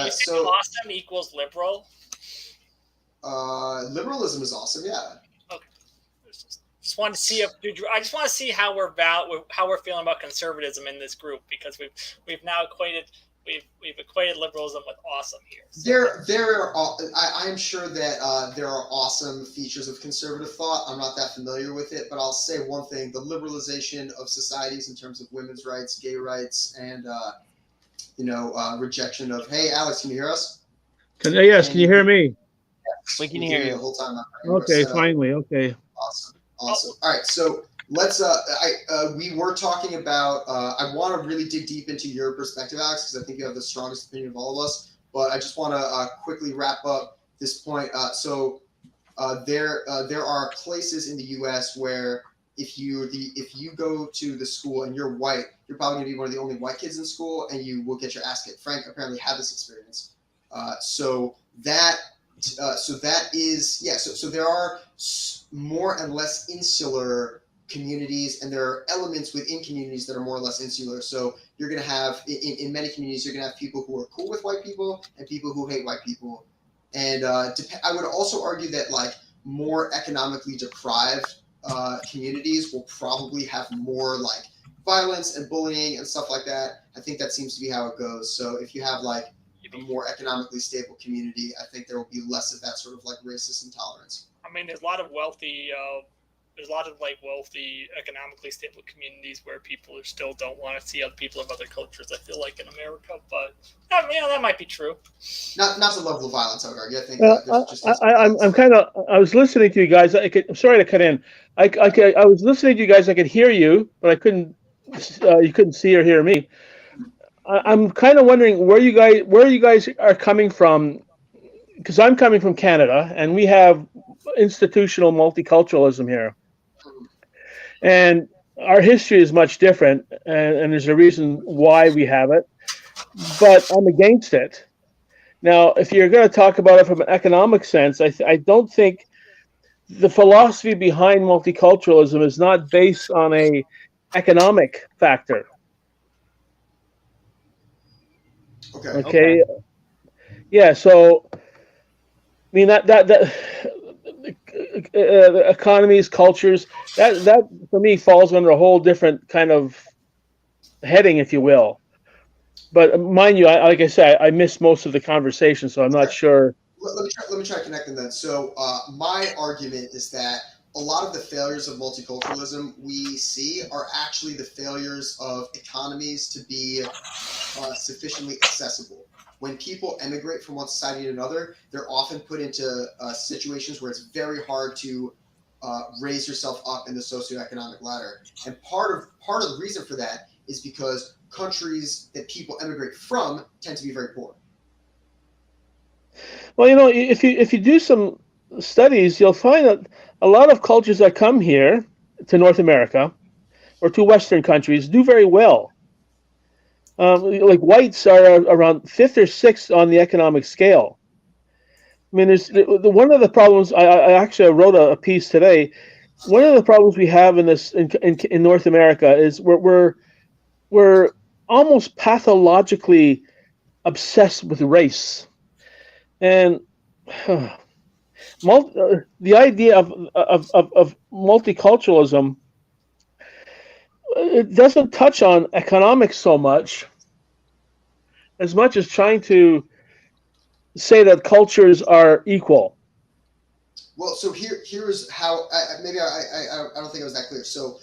So awesome equals liberal. Liberalism is awesome, yeah. Okay. Just wanted to see I just want to see how we're feeling about conservatism in this group, because we've now equated liberalism with awesome here. So. I'm sure that there are awesome features of conservative thought. I'm not that familiar with it, but I'll say one thing: the liberalization of societies in terms of women's rights, gay rights, and rejection of. Hey, Alex, can you hear us? Can you hear me? Yes, we can hear you the whole time. Okay, finally. Okay. Awesome. All right, so let's. We were talking about. I want to really dig deep into your perspective, Alex, because I think you have the strongest opinion of all of us. But I just want to quickly wrap up this point. There are places in the U.S. where if you go to the school and you're white, you're probably going to be one of the only white kids in school, and you will get your ass kicked. Frank apparently had this experience. So there are more and less insular communities, and there are elements within communities that are more or less insular. So you're going to have, in many communities, you're going to have people who are cool with white people and people who hate white people. And I would also argue that like more economically deprived communities will probably have more like violence and bullying and stuff like that. I think that seems to be how it goes. So if you have like a more economically stable community, I think there will be less of that sort of like racist intolerance. I mean, there's a lot of wealthy, economically stable communities where people still don't want to see other people of other cultures. I feel like in America, but that might be true. Not the level of violence, I would argue. I think I was listening to you guys. I'm sorry to cut in. I was listening to you guys. I could hear you, but I couldn't. You couldn't see or hear me. I'm kind of wondering where you guys are coming from, because I'm coming from Canada, and we have institutional multiculturalism here, and our history is much different, and there's a reason why we have it, but I'm against it. Now, if you're going to talk about it from an economic sense, I don't think the philosophy behind multiculturalism is not based on a economic factor. Okay. Yeah. So, I mean that economies, cultures, that for me falls under a whole different kind of heading, if you will. But mind you, like I said, I missed most of the conversation, so I'm not sure. Let me try connecting then. So my argument is that a lot of the failures of multiculturalism we see are actually the failures of economies to be sufficiently accessible. When people emigrate from one society to another, they're often put into situations where it's very hard to raise yourself up in the socioeconomic ladder. And part of the reason for that is because countries that people emigrate from tend to be very poor. Well, if you do some studies, you'll find that a lot of cultures that come here to North America or to Western countries do very well. Like whites are around 5th or 6th on the economic scale. I mean, there's one of the problems. I actually wrote a piece today. One of the problems we have in North America is we're almost pathologically obsessed with race, and the idea of multiculturalism, it doesn't touch on economics so much as trying to say that cultures are equal. Well, so here's how maybe I don't think I was that clear. So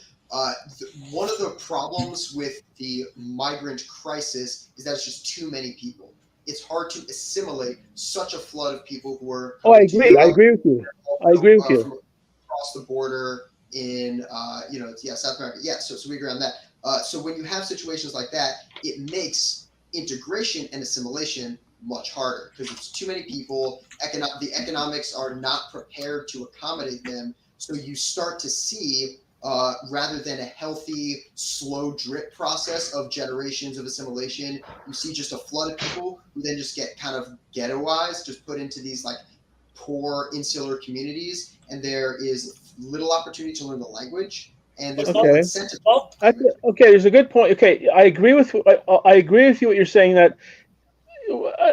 one of the problems with the migrant crisis is that it's just too many people. It's hard to assimilate such a flood of people who are. Oh, I agree. I agree with you. I agree with you. From across the border in South America. Yeah, so we agree on that. So when you have situations like that, it makes integration and assimilation much harder because it's too many people. The economics are not prepared to accommodate them. So you start to see, rather than a healthy, slow drip process of generations of assimilation, you see just a flood of people who then just get kind of ghettoized, just put into these like poor insular communities, and there is little opportunity to learn the language, and there's no incentive. Okay, there's a good point. Okay, I agree with you. What you're saying, that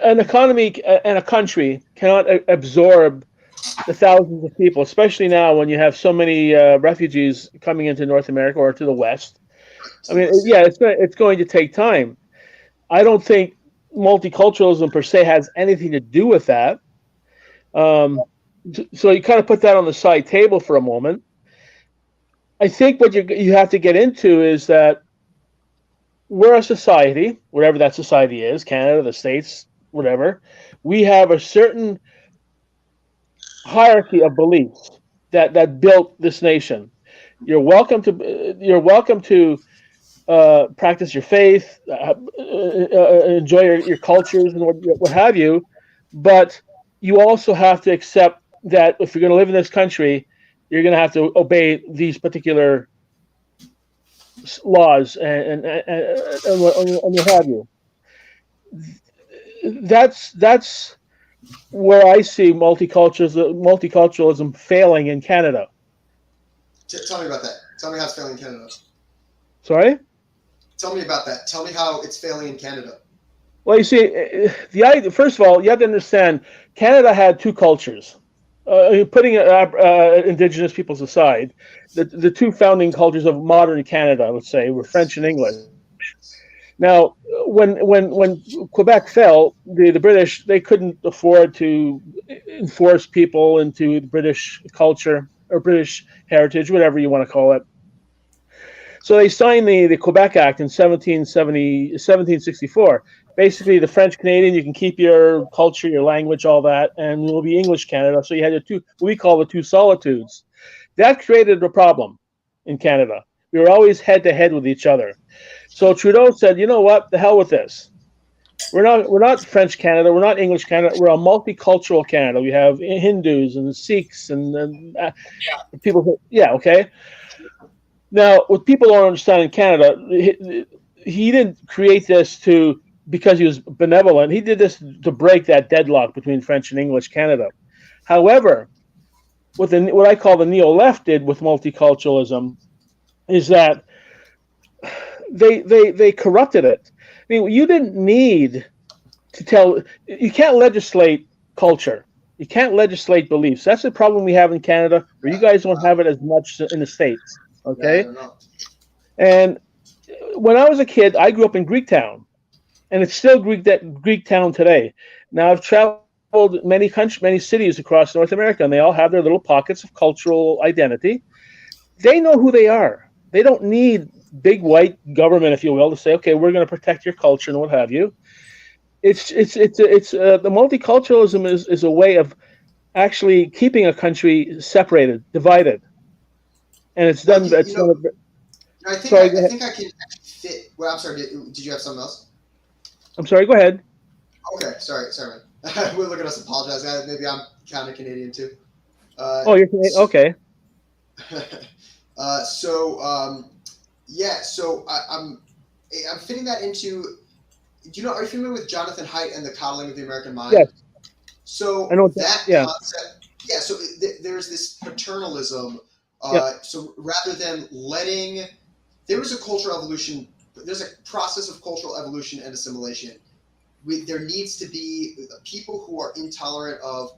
an economy and a country cannot absorb the thousands of people, especially now when you have so many refugees coming into North America or to the West. I mean, yeah, it's going to take time. I don't think multiculturalism per se has anything to do with that. So you kind of put that on the side table for a moment. I think what you have to get into is that we're a society, whatever that society is, Canada, the States, whatever. We have a certain hierarchy of beliefs that built this nation. You're welcome to practice your faith, enjoy your cultures and what have you, but you also have to accept that if you're going to live in this country, you're going to have to obey these particular laws and what have you. That's where I see multiculturalism failing in Canada. Tell me about that. Tell me how it's failing in Canada. Sorry? Tell me about that. Tell me how it's failing in Canada. Well, you see, first of all, you have to understand, Canada had two cultures. Putting Indigenous peoples aside, the two founding cultures of modern Canada, let's say, were French and English. Now, when Quebec fell, the British, they couldn't afford to enforce people into the British culture or British heritage, whatever you want to call it. So they signed the Quebec Act in 1764. Basically, the French Canadian, you can keep your culture, your language, all that, and it will be English Canada. So you had what we call the two solitudes. That created a problem in Canada. We were always head to head with each other. So Trudeau said, you know what, the hell with this. We're not French Canada, we're not English Canada, we're a multicultural Canada. We have Hindus and Sikhs and people. Yeah, okay. Now, what people don't understand in Canada, he didn't create this because he was benevolent. He did this to break that deadlock between French and English Canada. However, what I call the neo-left did with multiculturalism is that they corrupted it. I mean, you didn't need to you can't legislate culture. You can't legislate beliefs. That's the problem we have in Canada, where you guys don't have it as much in the States. Okay? Yeah, and when I was a kid, I grew up in Greektown, and it's still Greektown today. Now, I've traveled many cities across North America, and they all have their little pockets of cultural identity. They know who they are. They don't need big white government, if you will, to say, okay, we're going to protect your culture and what have you. The multiculturalism is a way of actually keeping a country separated, divided, and it's done. I think I can actually fit. Well, I'm sorry. Did you have something else? I'm sorry. Go ahead. Okay. Sorry, man. We're looking at us. Apologize. Maybe I'm kind of Canadian too. You're Canadian. Okay. So I'm fitting that into. Are you familiar with Jonathan Haidt and the coddling of the American mind? Yes. So I know that concept. Yeah. So there's this paternalism. So rather than there was a cultural evolution. There's a process of cultural evolution and assimilation. there needs to be people who are intolerant of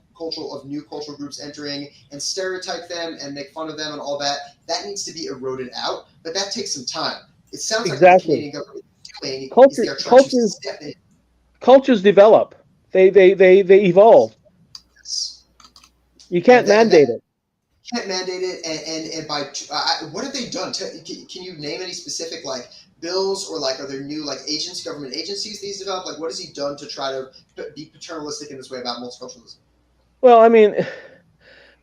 new cultural groups entering and stereotype them and make fun of them and all that. That needs to be eroded out, but that takes some time. It sounds like what the Canadian government is doing is they're trying to step in. Cultures develop. They evolve. Yes. You can't mandate it. You can't mandate it, and by what have they done? Can you name any specific like bills or like are there new like government agencies these develop? Like what has he done to try to be paternalistic in this way about multiculturalism? Well, I mean,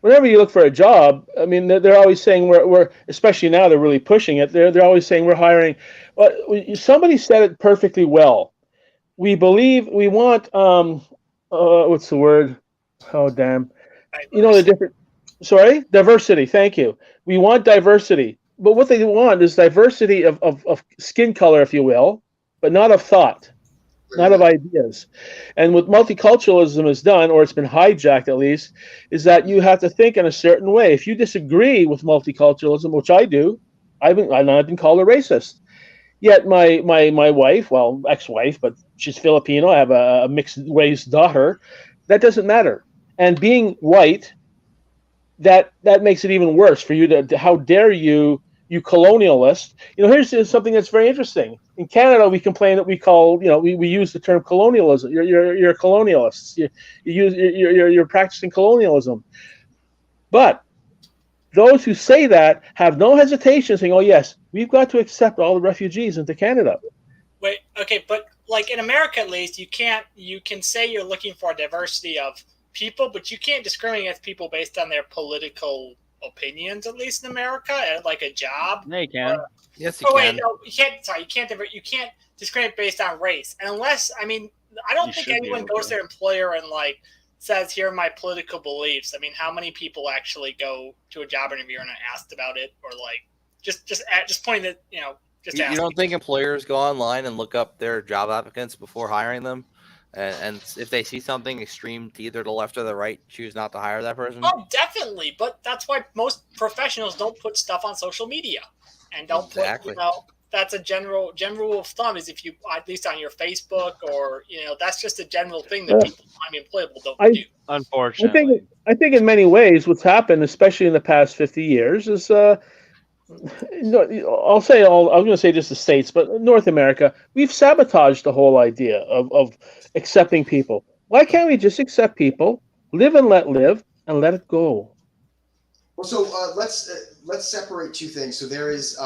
whenever you look for a job, I mean, they're always saying we're especially now they're really pushing it. They're always saying we're hiring. Well, somebody said it perfectly well. We want what's the word? Oh damn! You know the different. Sorry, diversity. Thank you. We want diversity, but what they want is diversity of skin color, if you will, but not of thought. Not of ideas. And what multiculturalism has done, or it's been hijacked at least, is that you have to think in a certain way. If you disagree with multiculturalism, which I do, I've been called a racist. Yet my wife, well, ex-wife, but she's Filipino, I have a mixed-race daughter, that doesn't matter. And being white, that makes it even worse for you to how dare you colonialist. You know, here's something that's very interesting. In Canada, we complain that we use the term colonialism. You're colonialists. You're practicing colonialism. But those who say that have no hesitation saying, "Oh yes, we've got to accept all the refugees into Canada." Wait, okay, but like in America at least, you can say you're looking for a diversity of people, but you can't discriminate against people based on their political opinions, at least in America, at like a job. No, you can. Yes, you can. Wait, no, you can't. Sorry, you can't discriminate based on race, and unless I don't think anyone goes to their employer and like says, "Here are my political beliefs." I mean, how many people actually go to a job interview and are asked about it, or like just pointing that You don't think employers go online and look up their job applicants before hiring them? And if they see something extreme to either the left or the right, choose not to hire that person? Oh, definitely. But that's why most professionals don't put stuff on social media and don't put, that's a general rule of thumb is if you, at least on your Facebook or, that's just a general thing that people find employable don't do. Unfortunately. I think in many ways what's happened, especially in the past 50 years, is I'm going to say just the States, but North America, we've sabotaged the whole idea of accepting people. Why can't we just accept people, live and let live, and let it go? Well, so let's separate two things. So there is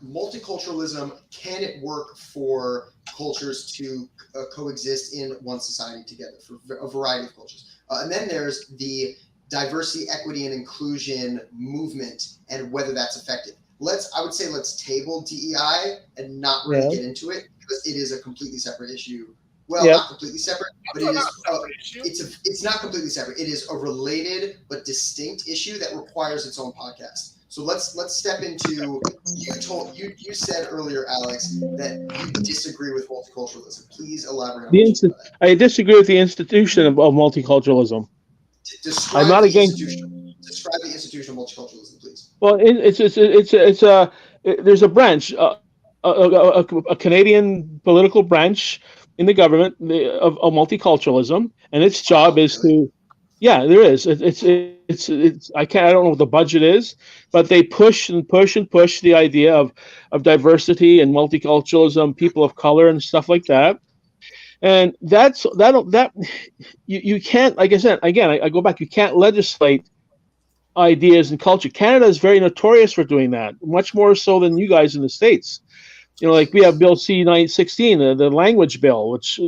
multiculturalism. Can it work for cultures to coexist in one society together for a variety of cultures? And then there's the diversity, equity, and inclusion movement and whether that's effective. I would say let's table DEI and not really get into it because it is a completely separate issue. Well, not completely separate, but it is. It's not completely separate. It is a related but distinct issue that requires its own podcast. So let's step into. You said earlier, Alex, that you disagree with multiculturalism. Please elaborate on that. I disagree with the institution of multiculturalism. Describe the institution of multiculturalism, please. Well, there's a branch, a Canadian political branch in the government of multiculturalism, and its job is to, there is. I don't know what the budget is, but they push the idea of diversity and multiculturalism, people of color and stuff like that. And you can't, like I said, again, I go back, you can't legislate ideas and culture. Canada is very notorious for doing that, much more so than you guys in the States. Like we have Bill C-916, the language bill, which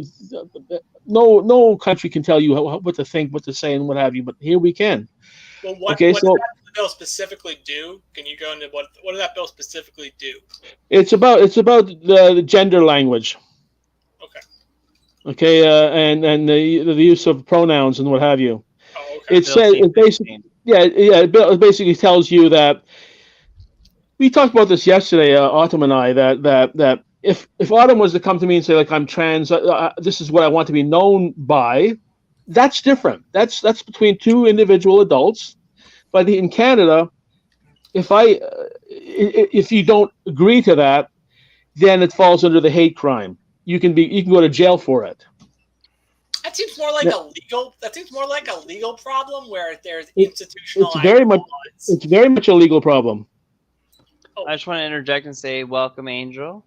no country can tell you what to think, what to say, and what have you, but here we can. Well, what does that bill specifically do? Can you go into what does that bill specifically do? It's about the gender language. Okay, and the use of pronouns and what have you. Oh, okay. It basically tells you that we talked about this yesterday, Autumn and I, that if Autumn was to come to me and say, like, I'm trans, this is what I want to be known by, that's different. That's between two individual adults. But in Canada, if you don't agree to that, then it falls under the hate crime. You can go to jail for it. That seems more like a legal problem where there's institutional. It's very much a legal problem. I just want to interject and say, welcome, Angel.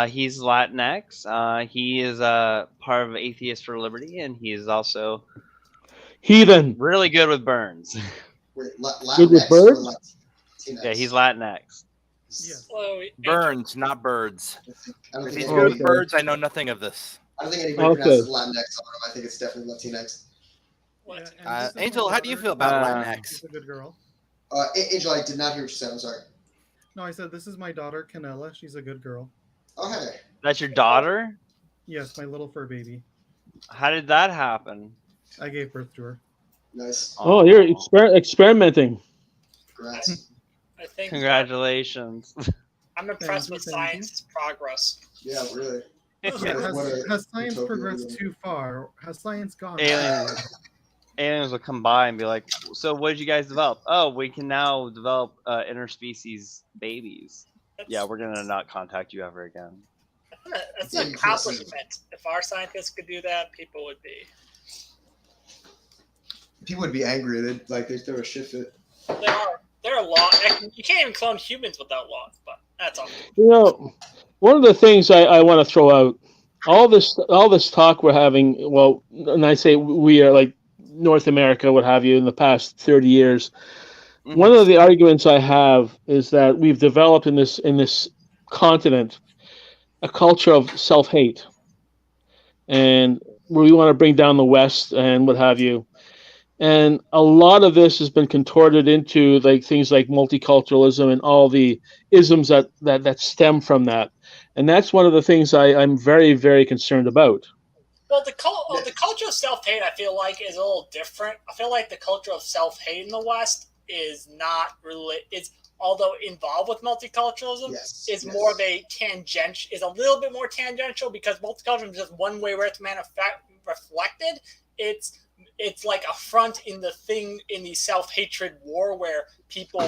He's Latinx. He is part of Atheists for Liberty, and he is also heathen. Really good with burns. Wait, good with birds? Yeah, he's Latinx. Yeah. Burns, not birds. If he's good with birds, I know nothing of this. I don't think anybody pronounces Latinx on him. I think it's definitely Latinx. Angel, how do you feel about Latinx? She's a good girl. Angel, I did not hear what you said. I'm sorry. No, I said this is my daughter, Canella. She's a good girl. Oh, hey. That's your daughter? Yes, my little fur baby. How did that happen? I gave birth to her. Nice. Oh, you're experimenting. Congrats. Congratulations. I'm impressed with science's progress. Yeah, really. Has science progressed too far? Has science gone? Aliens will come by and be like, "So, what did you guys develop? Oh, we can now develop interspecies babies. Yeah, we're gonna not contact you ever again." That's an accomplishment. If our scientists could do that, people would be. People would be angry. They'd throw a shit fit. There are laws. You can't even clone humans without laws, but that's all. You know, one of the things I want to throw out, all this talk we're having, well, and I say we are like North America, what have you, in the past 30 years. Mm-hmm. One of the arguments I have is that we've developed in this continent a culture of self-hate, and we want to bring down the West and what have you. And a lot of this has been contorted into like things like multiculturalism and all the isms that stem from that. And that's one of the things I'm very, very concerned about. Well, the culture of self-hate, I feel like, is a little different. I feel like the culture of self-hate in the West is not really, although involved with multiculturalism, is more of a tangential, is a little bit more tangential, because multiculturalism is just one way where it's reflected. It's like a front in the self-hatred war where people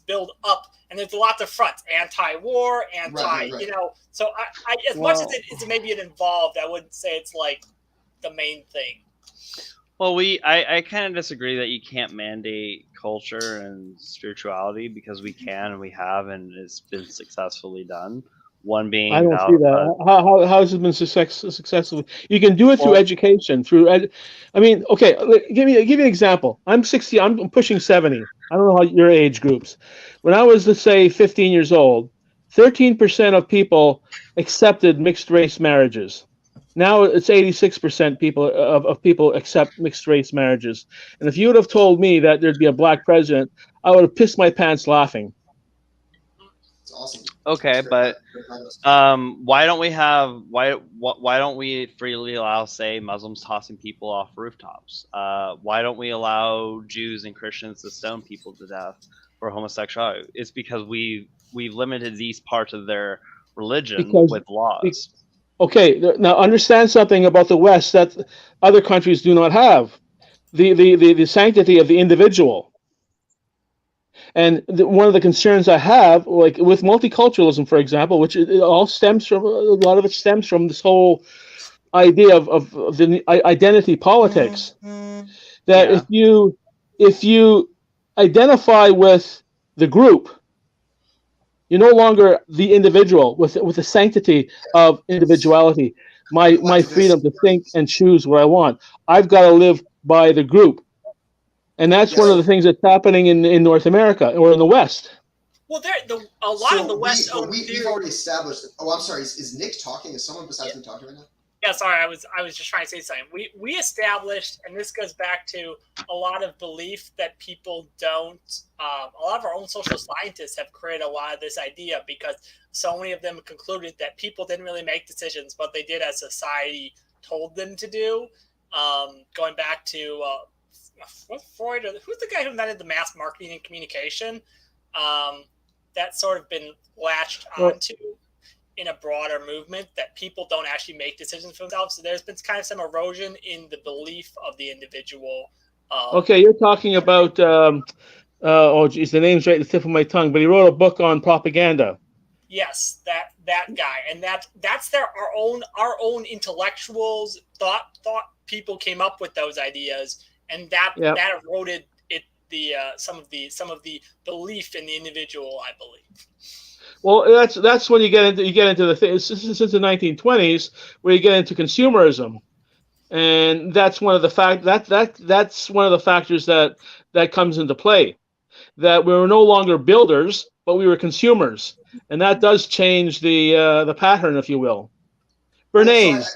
build up, and there's lots of fronts: anti-war, you know. So I as much as it's maybe involved, I wouldn't say it's like the main thing. Well, I kind of disagree that you can't mandate culture and spirituality, because we can and we have, and it's been successfully done. One being, I don't see that. How has it been successful? You can do it through education. I mean, okay. Give me an example. I'm 60. I'm pushing 70. I don't know how your age groups. When I was, let's say, 15 years old, 13% of people accepted mixed race marriages. Now it's 86% of people accept mixed race marriages. And if you would have told me that there'd be a black president, I would have pissed my pants laughing. It's awesome. Okay, but why don't we freely allow, say, Muslims tossing people off rooftops? Why don't we allow Jews and Christians to stone people to death for homosexuality? It's because we've limited these parts of their religion with laws. Okay, now understand something about the West that other countries do not have: the sanctity of the individual. And one of the concerns I have, like with multiculturalism, for example, which a lot of it stems from this whole idea of the identity politics. That if you identify with the group, you're no longer the individual with the sanctity of individuality. My freedom to think and choose what I want. I've got to live by the group. And that's one of the things that's happening in North America or in the West. Well, a lot of the West. We've already established. Oh, I'm sorry. Is Nick talking? Is someone besides me talking right now? Yeah, sorry. I was just trying to say something. We established, and this goes back to a lot of belief that people don't. A lot of our own social scientists have created a lot of this idea, because so many of them concluded that people didn't really make decisions, but they did as society told them to do. Going back to. Freud, who's the guy who invented the mass marketing and communication? That's sort of been latched onto in a broader movement, that people don't actually make decisions for themselves. So there's been kind of some erosion in the belief of the individual. Okay, you're talking about oh geez, the name's right at the tip of my tongue, but he wrote a book on propaganda. Yes, that guy, and that's our own intellectuals thought people came up with those ideas, and that eroded some of the belief in the individual, I believe. Well, that's when you get into the thing since the 1920s, where you get into consumerism, and that's one of the that's one of the factors that comes into play. That we were no longer builders, but we were consumers, and that does change the pattern, if you will. Bernays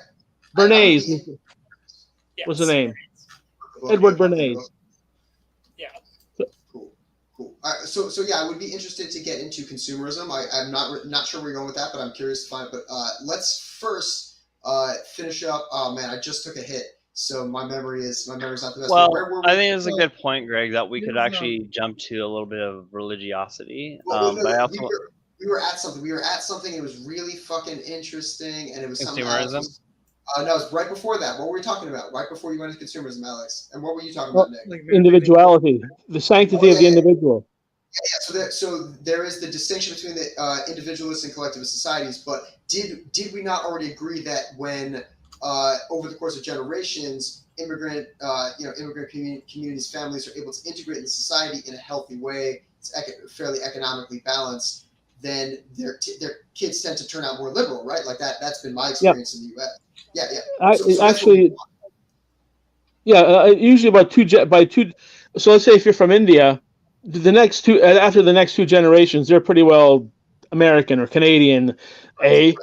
was the name. Edward Bernays. Yeah. Cool. So yeah, I would be interested to get into consumerism. I'm not sure where you're going with that, but I'm curious to find. But let's first finish up. Oh man, I just took a hit, so my memory's not the best. Well, I think it's a good point, Greg, that we could actually jump to a little bit of religiosity. We were at something. It was really fucking interesting, and it was something consumerism. Else. No, it was right before that. What were we talking about? Right before you went into consumerism, Alex. And what were you talking about, Nick? Individuality, the sanctity of the individual. Yeah. So there is the distinction between the individualist and collectivist societies. But did we not already agree that when over the course of generations, immigrant communities, families are able to integrate in society in a healthy way, it's fairly economically balanced, then their kids tend to turn out more liberal, right? Like that's been my experience in the U.S. Usually by two. So let's say if you're from India, after the next two generations, they're pretty well American or Canadian. They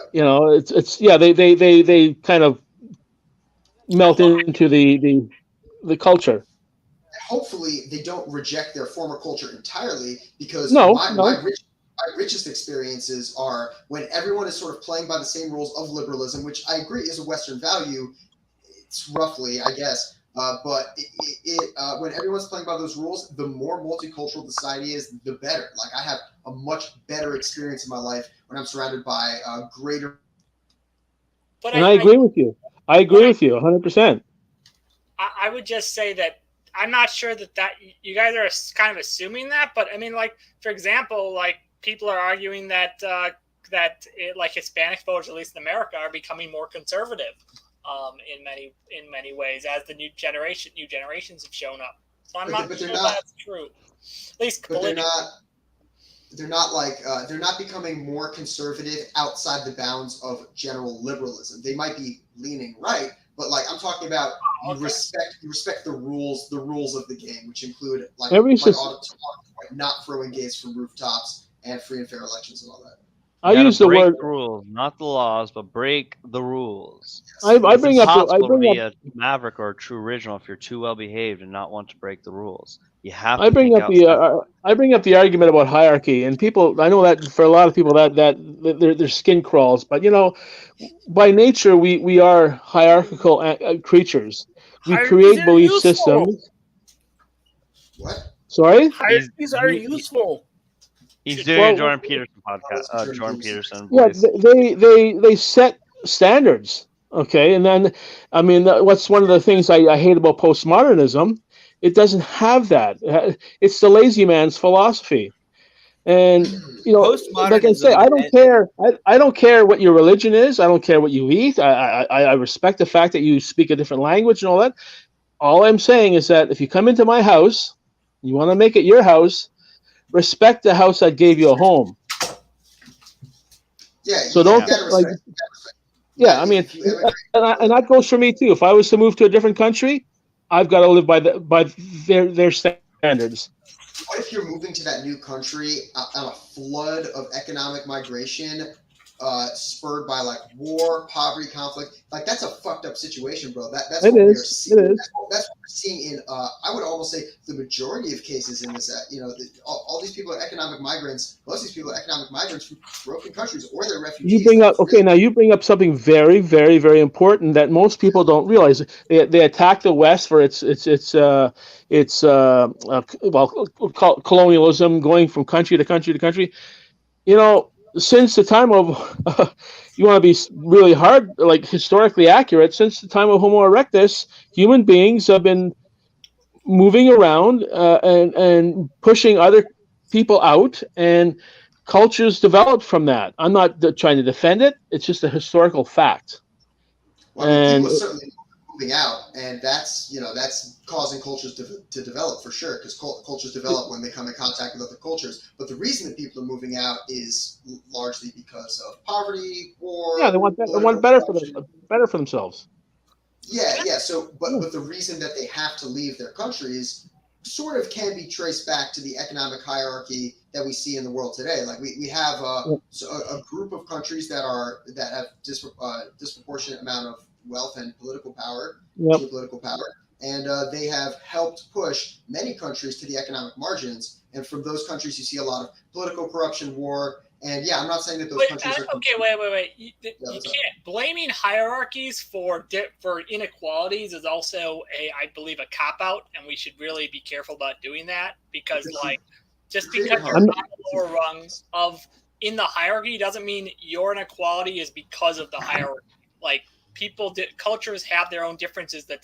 kind of melt into the culture. Hopefully, they don't reject their former culture entirely, because my richest experiences are when everyone is sort of playing by the same rules of liberalism, which I agree is a Western value. It's roughly, I guess, but when everyone's playing by those rules, the more multicultural the society is, the better. Like I have a much better experience in my life when I'm surrounded by greater. And I agree with you. I agree with you 100%. I would just say that I'm not sure that you guys are kind of assuming that, but I mean, like for example, like people are arguing that like Hispanic voters, at least in America, are becoming more conservative in many ways as the new generations have shown up. So I'm not sure that's true. At least politically. They're not becoming more conservative outside the bounds of general liberalism. They might be leaning right, but like I'm talking about, you respect the rules of the game, which include not throwing gays from rooftops and free and fair elections and all that. I use the word rules, not the laws, but break the rules. I bring up a maverick or a true original if you're too well behaved and not want to break the rules. You have to I bring up the argument about hierarchy, and people. I know that for a lot of people that their skin crawls, but by nature we are hierarchical creatures. We create belief systems. What? Sorry? Hierarchies are useful. He's doing a Jordan Peterson podcast. Jordan Peterson. Yeah, they set standards. Okay, and then what's one of the things I hate about postmodernism? It doesn't have that. It's the lazy man's philosophy. And like I say, I don't care. I don't care what your religion is. I don't care what you eat. I respect the fact that you speak a different language and all that. All I'm saying is that if you come into my house, you want to make it your house, respect the house that gave you a home. Yeah. So don't like. Yeah, I mean, and that goes for me too. If I was to move to a different country, I've got to live by their standards. What if you're moving to that new country on a flood of economic migration, spurred by like war, poverty, conflict? Like that's a fucked up situation, bro. That's what we're seeing. That's what we're seeing in. I would almost say the majority of cases in this. All these people are economic migrants. Most of these people are economic migrants from broken countries, or they're refugees. You bring up something very, very, very important that most people don't realize. They attack the West for its colonialism, going from country to country to country. Since the time of, you want to be really hard, like historically accurate, since the time of Homo erectus, human beings have been moving around and pushing other people out, and cultures developed from that. I'm not trying to defend it. It's just a historical fact. Well, people certainly moving out, and that's causing cultures to develop for sure, because cultures develop when they come in contact with other cultures. But the reason that people are moving out is largely because of poverty, war. Yeah, they want better for themselves. Yeah. So, but the reason that they have to leave their countries sort of can be traced back to the economic hierarchy that we see in the world today. Like we have a group of countries that have disproportionate amount of wealth and political power, geopolitical power, and they have helped push many countries to the economic margins. And from those countries, you see a lot of political corruption, war. And yeah, I'm not saying that those countries are... Okay, wait. You can't. Blaming hierarchies for inequalities is also, I believe, a cop-out, and we should really be careful about doing that, because, just because you're on the lower rung in the hierarchy doesn't mean your inequality is because of the hierarchy. Cultures have their own differences that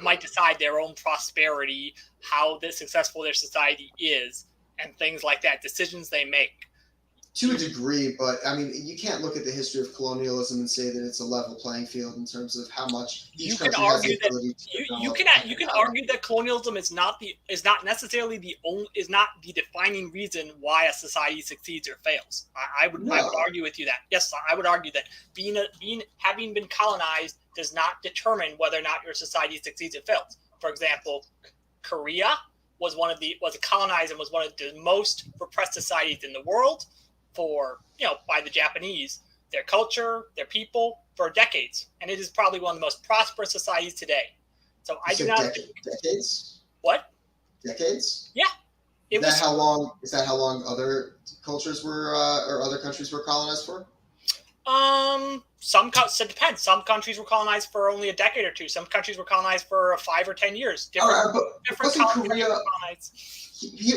might decide their own prosperity, how successful their society is, and things like that, decisions they make. To a degree, but I mean, you can't look at the history of colonialism and say that it's a level playing field in terms of how much each country has the ability to you can argue that colonialism is not necessarily the defining reason why a society succeeds or fails. I would argue with you that. Yes, I would argue that having been colonized does not determine whether or not your society succeeds or fails. For example, Korea was colonized and was one of the most repressed societies in the world by the Japanese, their culture, their people, for decades. And it is probably one of the most prosperous societies today. So I do not... Decades? What? Decades? Yeah. Is that how long other cultures were, or other countries were colonized for? It depends. Some countries were colonized for only a decade or two. Some countries were colonized for 5 or 10 years. Wasn't Korea...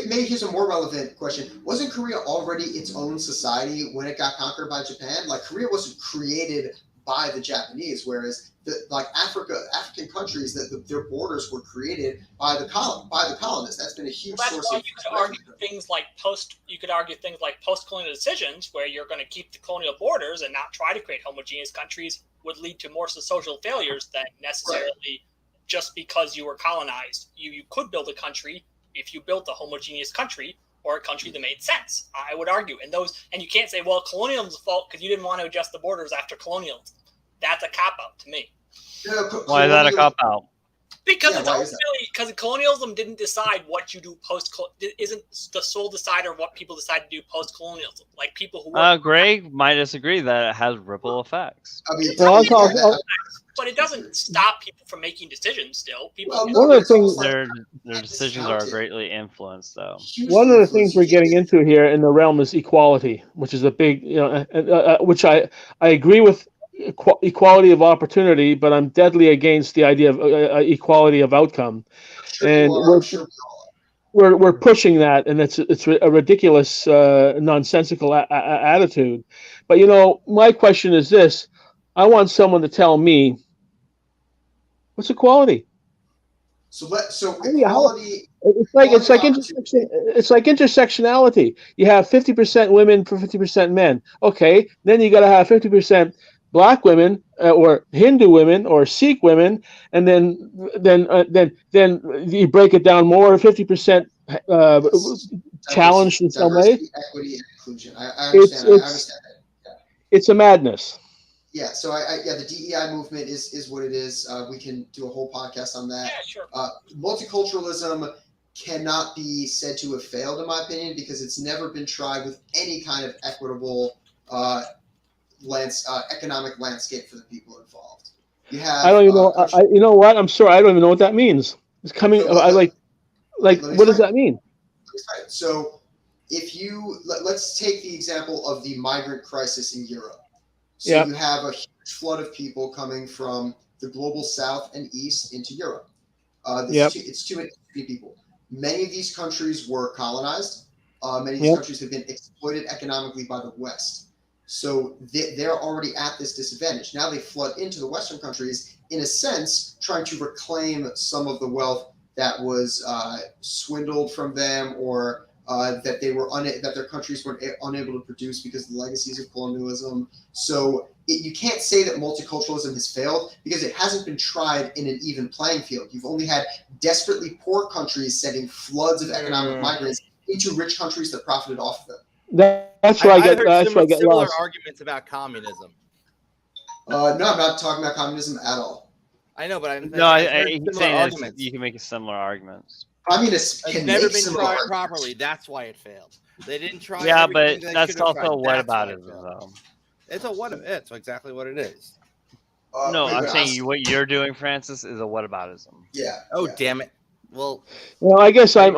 Maybe here's a more relevant question. Wasn't Korea already its own society when it got conquered by Japan? Like, Korea wasn't created by the Japanese, whereas African countries, their borders were created by the colonists. That's been a huge source of... You could argue things like post-colonial decisions, where you're going to keep the colonial borders and not try to create homogeneous countries, would lead to more social failures than necessarily just because you were colonized. You could build a country if you built a homogeneous country, or a country that made sense. I would argue. And you can't say, well, colonialism's fault because you didn't want to adjust the borders after colonialism. That's a cop-out to me. Why is that a cop-out? Because colonialism didn't decide what you do isn't the sole decider of what people decide to do post-colonialism. Like people who... Greg might disagree that it has ripple effects. I mean, but it doesn't stop people from making decisions still. One of the things... Their decisions are greatly influenced, though. One of the things we're getting into here in the realm is equality, which is a big, which I agree with equality of opportunity, but I'm deadly against the idea of equality of outcome. And we're pushing that, and it's a ridiculous, nonsensical attitude. But my question is this: I want someone to tell me what's equality. So equality. It's like intersectionality. You have 50% women for 50% men. Okay, then you got to have 50% Black women or Hindu women or Sikh women, and then you break it down more. 50% challenged in some way. Equity and inclusion. I understand that. Yeah. It's a madness. Yeah. So the DEI movement is what it is. We can do a whole podcast on that. Yeah, sure. Multiculturalism cannot be said to have failed, in my opinion, because it's never been tried with any kind of equitable economic landscape for the people involved. You have... I don't even know. You know what? I'm sorry. I don't even know what that means. It's coming. What does that mean? So, if let's take the example of the migrant crisis in Europe. So you have a huge flood of people coming from the global south and east into Europe. It's too many people. Many of these countries were colonized. Many of these countries have been exploited economically by the West. So they're already at this disadvantage. Now they flood into the Western countries, in a sense, trying to reclaim some of the wealth that was swindled from them or that that their countries were unable to produce because of the legacies of colonialism. So you can't say that multiculturalism has failed because it hasn't been tried in an even playing field. You've only had desperately poor countries sending floods of economic migrants into rich countries that profited off of them. That's where I get similar lost. arguments about communism. No, I'm not talking about communism at all. I know, but he's saying you can make similar arguments. Communists it's can never make been tried arguments. properly. That's why it failed. They didn't try. Yeah, but they that's also tried. whataboutism, though. It's a what? It's exactly what it is. No, I'm saying what you're doing, Francis, is a whataboutism. Yeah. Oh, yeah. damn it. Well, I guess I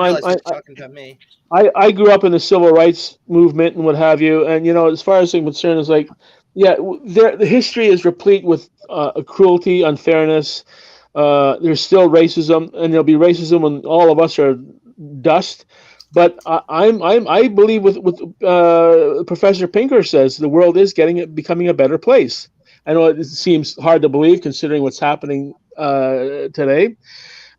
grew up in the civil rights movement and what have you, and as far as I'm concerned, is like, the history is replete with cruelty, unfairness. There's still racism, and there'll be racism when all of us are dust. But I believe with Professor Pinker says the world is becoming a better place. I know it seems hard to believe considering what's happening today.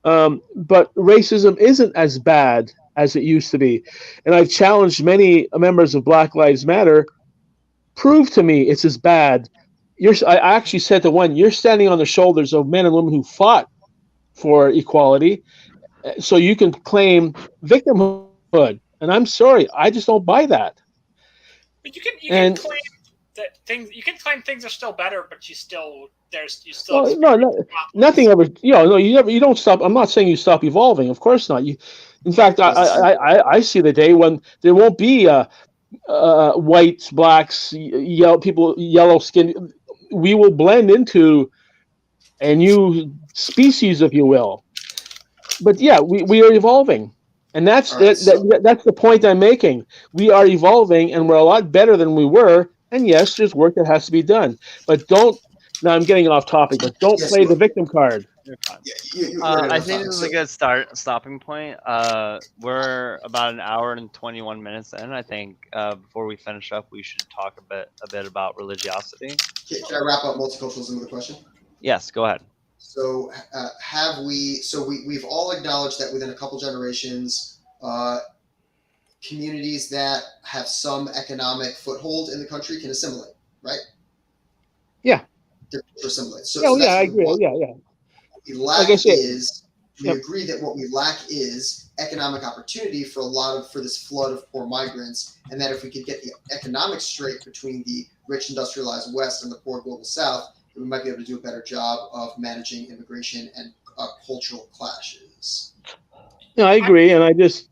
But racism isn't as bad as it used to be. And I've challenged many members of Black Lives Matter, prove to me it's as bad. I actually said to one, you're standing on the shoulders of men and women who fought for equality, so you can claim victimhood. And I'm sorry, I just don't buy that. But you can claim that things. You can claim things are still better, but you still. Nothing ever. You don't stop. I'm not saying you stop evolving. Of course not. In fact, I see the day when there won't be whites, blacks, yellow skin. We will blend into a new species, if you will. But yeah, we are evolving, and that's the point I'm making. We are evolving, and we're a lot better than we were. And yes, there's work that has to be done, but don't. Now I'm getting off topic, but don't play the victim card. I think this is a good stopping point. We're about an hour and 21 minutes in. I think before we finish up, we should talk a bit about religiosity. Can I wrap up multiculturalism with a question? Yes, go ahead. So we've all acknowledged that within a couple generations, communities that have some economic foothold in the country can assimilate, right? Yeah. They're assimilate. I agree. Yeah. What we lack we agree that what we lack is economic opportunity for this flood of poor migrants, and that if we could get the economics straight between the rich industrialized West and the poor global South, we might be able to do a better job of managing immigration and cultural clashes. No, I agree, and I just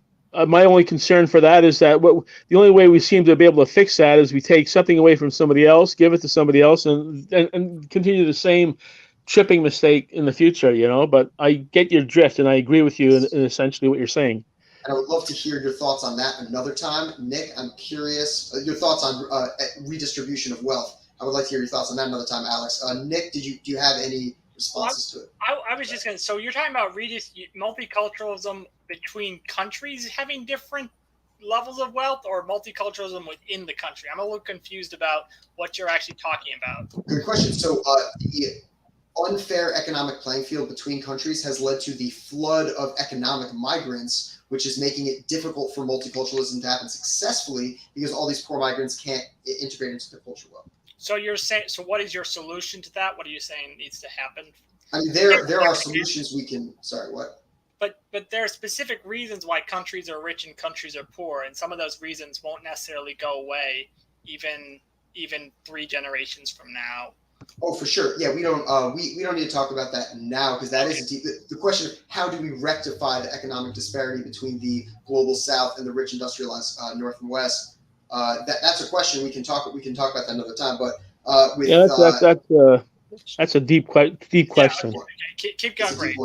my only concern for that is that the only way we seem to be able to fix that is we take something away from somebody else, give it to somebody else, and continue the same tripping mistake in the future. But I get your drift, and I agree with you in essentially what you're saying. And I would love to hear your thoughts on that another time. Nick, I'm curious your thoughts on redistribution of wealth. I would like to hear your thoughts on that another time, Alex. Nick, do you have any responses to it? I was just going to. So you're talking about multiculturalism between countries having different levels of wealth, or multiculturalism within the country? I'm a little confused about what you're actually talking about. Good question. So the unfair economic playing field between countries has led to the flood of economic migrants, which is making it difficult for multiculturalism to happen successfully because all these poor migrants can't integrate into their culture well. So you're saying, what is your solution to that? What are you saying needs to happen? I mean, there are solutions we can. Sorry, what? But there are specific reasons why countries are rich and countries are poor, and some of those reasons won't necessarily go away even 3 generations from now. Oh, for sure. Yeah, we don't need to talk about that now, because that is the question of how do we rectify the economic disparity between the global South and the rich industrialized North and West. That's a question we can talk about that another time. But that's a deep question. Keep going, Ray.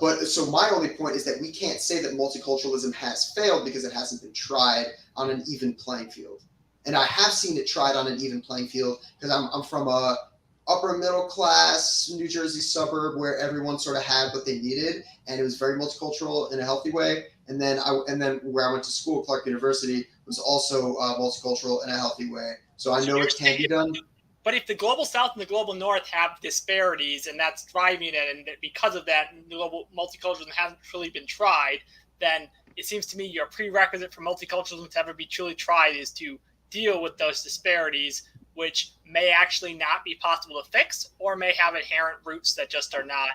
But so my only point is that we can't say that multiculturalism has failed because it hasn't been tried on an even playing field. And I have seen it tried on an even playing field because I'm from a upper middle class New Jersey suburb where everyone sort of had what they needed, and it was very multicultural in a healthy way. And then where I went to school, Clark University, was also multicultural in a healthy way. So I know it can be done. But if the global South and the global North have disparities, and that's driving it, and because of that, global multiculturalism hasn't really been tried, then it seems to me your prerequisite for multiculturalism to ever be truly tried is to deal with those disparities, which may actually not be possible to fix or may have inherent roots that just are not.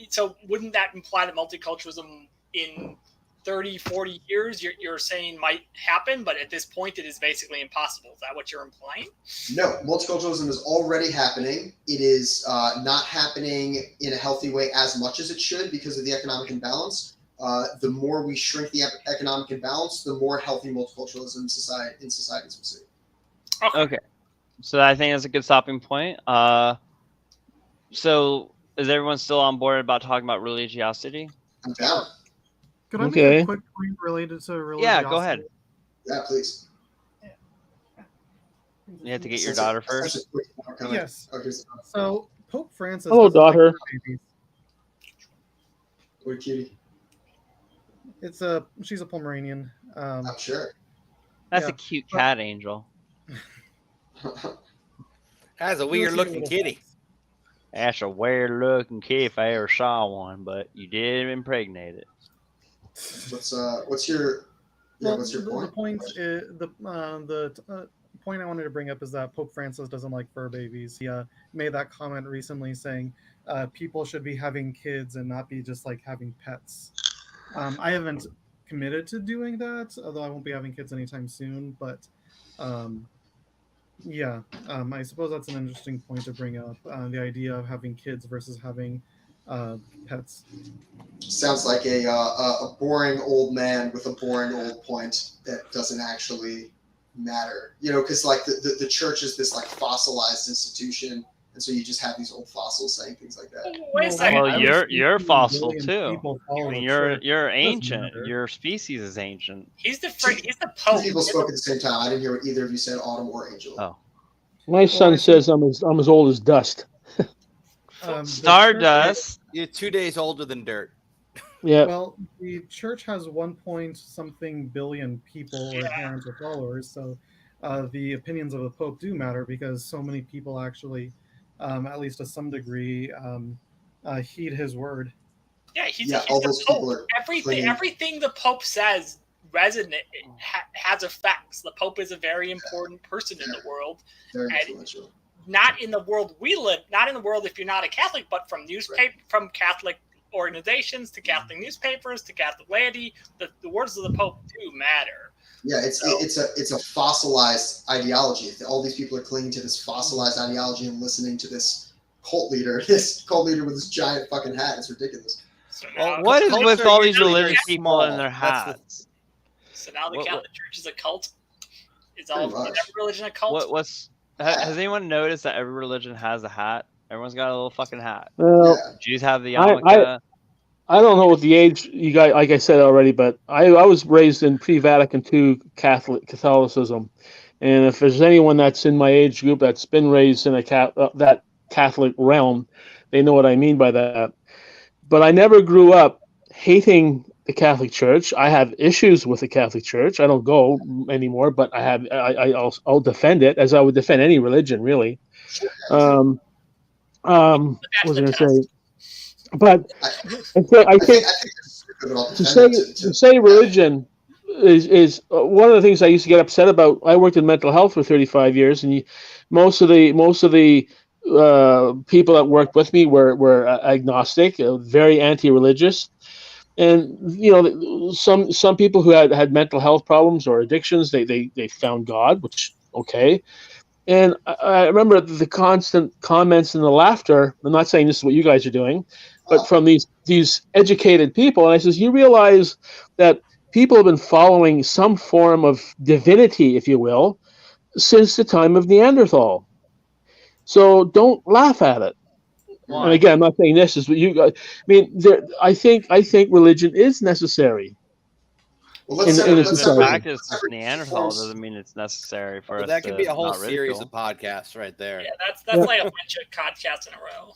So wouldn't that imply that multiculturalism in 30, 40 years you're saying might happen, but at this point it is basically impossible? Is that what you're implying? No, multiculturalism is already happening. It is not happening in a healthy way as much as it should because of the economic imbalance. The more we shrink the economic imbalance, the more healthy multiculturalism in societies will see. Okay. So I think that's a good stopping point. So is everyone still on board about talking about religiosity? I'm down. Could I make a quick point related to religiosity? Yeah, go ahead. Yeah, please. You have to get your daughter first. Yes. So Pope Francis. Hello, daughter. What cutie. She's a Pomeranian. I'm sure. That's a cute cat, Angel. That's a weird looking kitty. That's a weird looking kitty if I ever saw one, but you did impregnate it. What's your point? The point is, the point I wanted to bring up is that Pope Francis doesn't like fur babies. He made that comment recently saying people should be having kids and not be just like having pets. I haven't committed to doing that, although I won't be having kids anytime soon. But I suppose that's an interesting point to bring up, the idea of having kids versus having pets. Sounds like a boring old man with a boring old point that doesn't actually matter. Because like the church is this like fossilized institution. And so you just have these old fossils saying things like that. Wait a second. Well, you're fossil too. I mean, you're ancient. Your species is ancient. He's the Pope. Two people spoke at the same time. I didn't hear what either of you said, Autumn or Angel. Oh. My son says I'm as old as dust. Stardust. You're 2 days older than dirt. Yeah. Well, the church has 1 point something billion people or adherents or followers, so the opinions of the Pope do matter because so many people actually, at least to some degree, heed his word. Yeah, he's all the those Pope. people are Everything the Pope says has effects. The Pope is a very important person in the world. Very influential. Not in the world we live, not in the world if you're not a Catholic, but from from Catholic organizations to Catholic newspapers to Catholic laity, the words of the Pope do matter. Yeah, it's a fossilized ideology. All these people are clinging to this fossilized ideology and listening to this cult leader with this giant fucking hat. It's ridiculous. So now, what is with all these religious people in their hats? So now the Catholic Church is a cult? Is every religion a cult? Has anyone noticed that every religion has a hat? Everyone's got a little fucking hat. Well, Jews have the yarmulke. I don't know what the age you guys, like I said already, but I was raised in pre-Vatican II Catholicism, and if there's anyone that's in my age group that's been raised in that Catholic realm, they know what I mean by that. But I never grew up hating the Catholic Church. I have issues with the Catholic Church. I don't go anymore, but I'll defend it as I would defend any religion, really. What was I going to say? But I think to say religion is one of the things I used to get upset about. I worked in mental health for 35 years, and most of the people that worked with me were agnostic, very anti-religious. And some people who had mental health problems or addictions, they found God, which okay. And I remember the constant comments and the laughter. I'm not saying this is what you guys are doing, but from these educated people. And I says, you realize that people have been following some form of divinity, if you will, since the time of Neanderthal. So don't laugh at it. Why? And again, I'm not saying this is what you guys. I mean, I think religion is necessary. Well, the practice of Neanderthal doesn't mean it's necessary for us. That could be a whole series of podcasts right there. Yeah, that's like a bunch of podcasts in a row.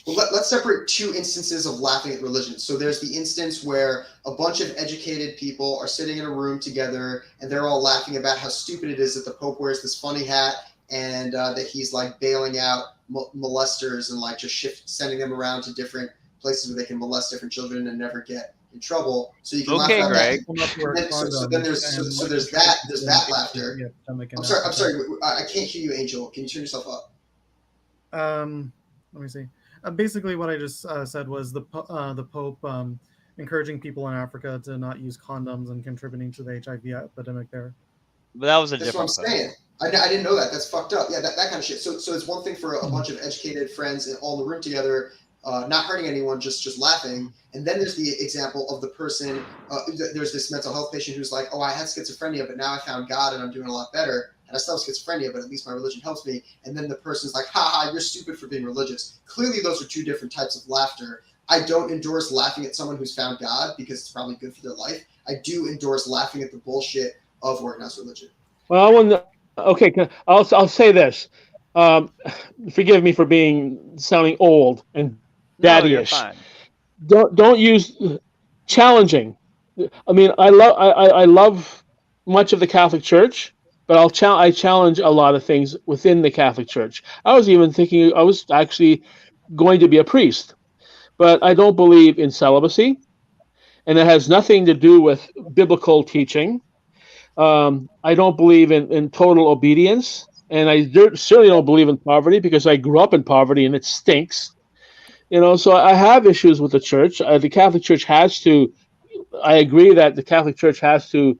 Well, let's separate two instances of laughing at religion. So there's the instance where a bunch of educated people are sitting in a room together and they're all laughing about how stupid it is that the Pope wears this funny hat and that he's like bailing out molesters and like just sending them around to different places where they can molest different children and never get in trouble. So you can Okay, laugh Greg. that. So then there's that laughter. I'm sorry. I can't hear you, Angel. Can you turn yourself up? Let me see. Basically, what I just said was the Pope encouraging people in Africa to not use condoms and contributing to the HIV epidemic there. But that was a That's different. That's what I'm saying. I didn't know that. That's fucked up. Yeah, that kind of shit. So it's one thing for a bunch of educated friends all in the room together, not hurting anyone, just laughing. And then there's the example of the person. There's this mental health patient who's like, oh, I had schizophrenia, but now I found God and I'm doing a lot better. And I still have schizophrenia, but at least my religion helps me. And then the person's like, haha, you're stupid for being religious. Clearly, those are two different types of laughter. I don't endorse laughing at someone who's found God because it's probably good for their life. I do endorse laughing at the bullshit of organized religion. Well, I'll say this. Forgive me for sounding old and daddyish. No, don't use challenging. I mean, I love much of the Catholic Church, but I challenge a lot of things within the Catholic Church. I was even thinking I was actually going to be a priest, but I don't believe in celibacy, and it has nothing to do with biblical teaching. I don't believe in total obedience, and I certainly don't believe in poverty because I grew up in poverty and it stinks. So I have issues with the church. The Catholic Church has to. I agree that the Catholic Church has to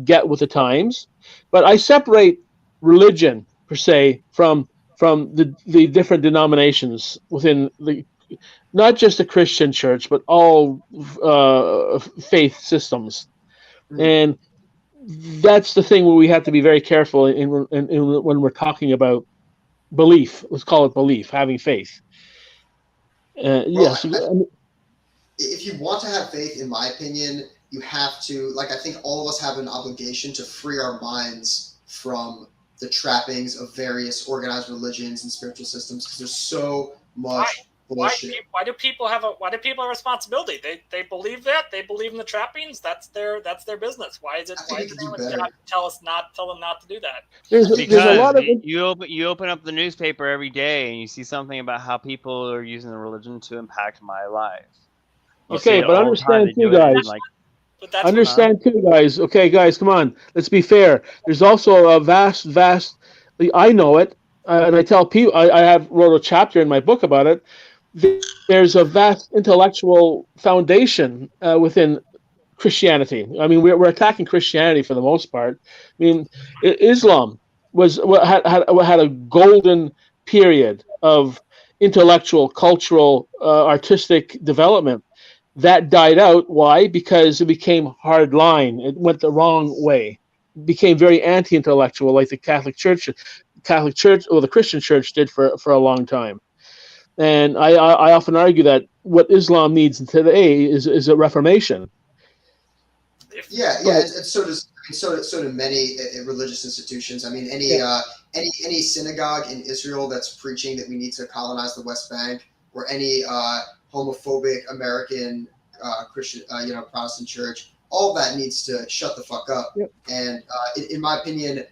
get with the times, but I separate religion per se from the different denominations within not just the Christian Church, but all faith systems, and that's the thing where we have to be very careful when we're talking about belief. Let's call it belief, having faith. Yes. If you want to have faith, in my opinion, you have to, I think all of us have an obligation to free our minds from the trappings of various organized religions and spiritual systems, because there's so much bullshit. Why do people have a responsibility? They believe that, they believe in the trappings. That's their business. Why is anyone tell them not to do that? There's a lot of you open up the newspaper every day and you see something about how people are using the religion to impact my life. Okay, but understand too, guys. Understand too, guys. Okay, guys, come on. Let's be fair. There's also a vast. I know it, and I tell people. I wrote a chapter in my book about it. There's a vast intellectual foundation within Christianity. I mean, we're attacking Christianity for the most part. I mean, Islam had a golden period of intellectual, cultural, artistic development. That died out. Why? Because it became hard line. It went the wrong way. It became very anti-intellectual, like the Catholic Church, or the Christian Church did for a long time. And I often argue that what Islam needs today is a reformation. Yeah, and so do many religious institutions. I mean, any synagogue in Israel that's preaching that we need to colonize the West Bank, or any homophobic American Christian, Protestant church, all that needs to shut the fuck up. Yep. And in my opinion,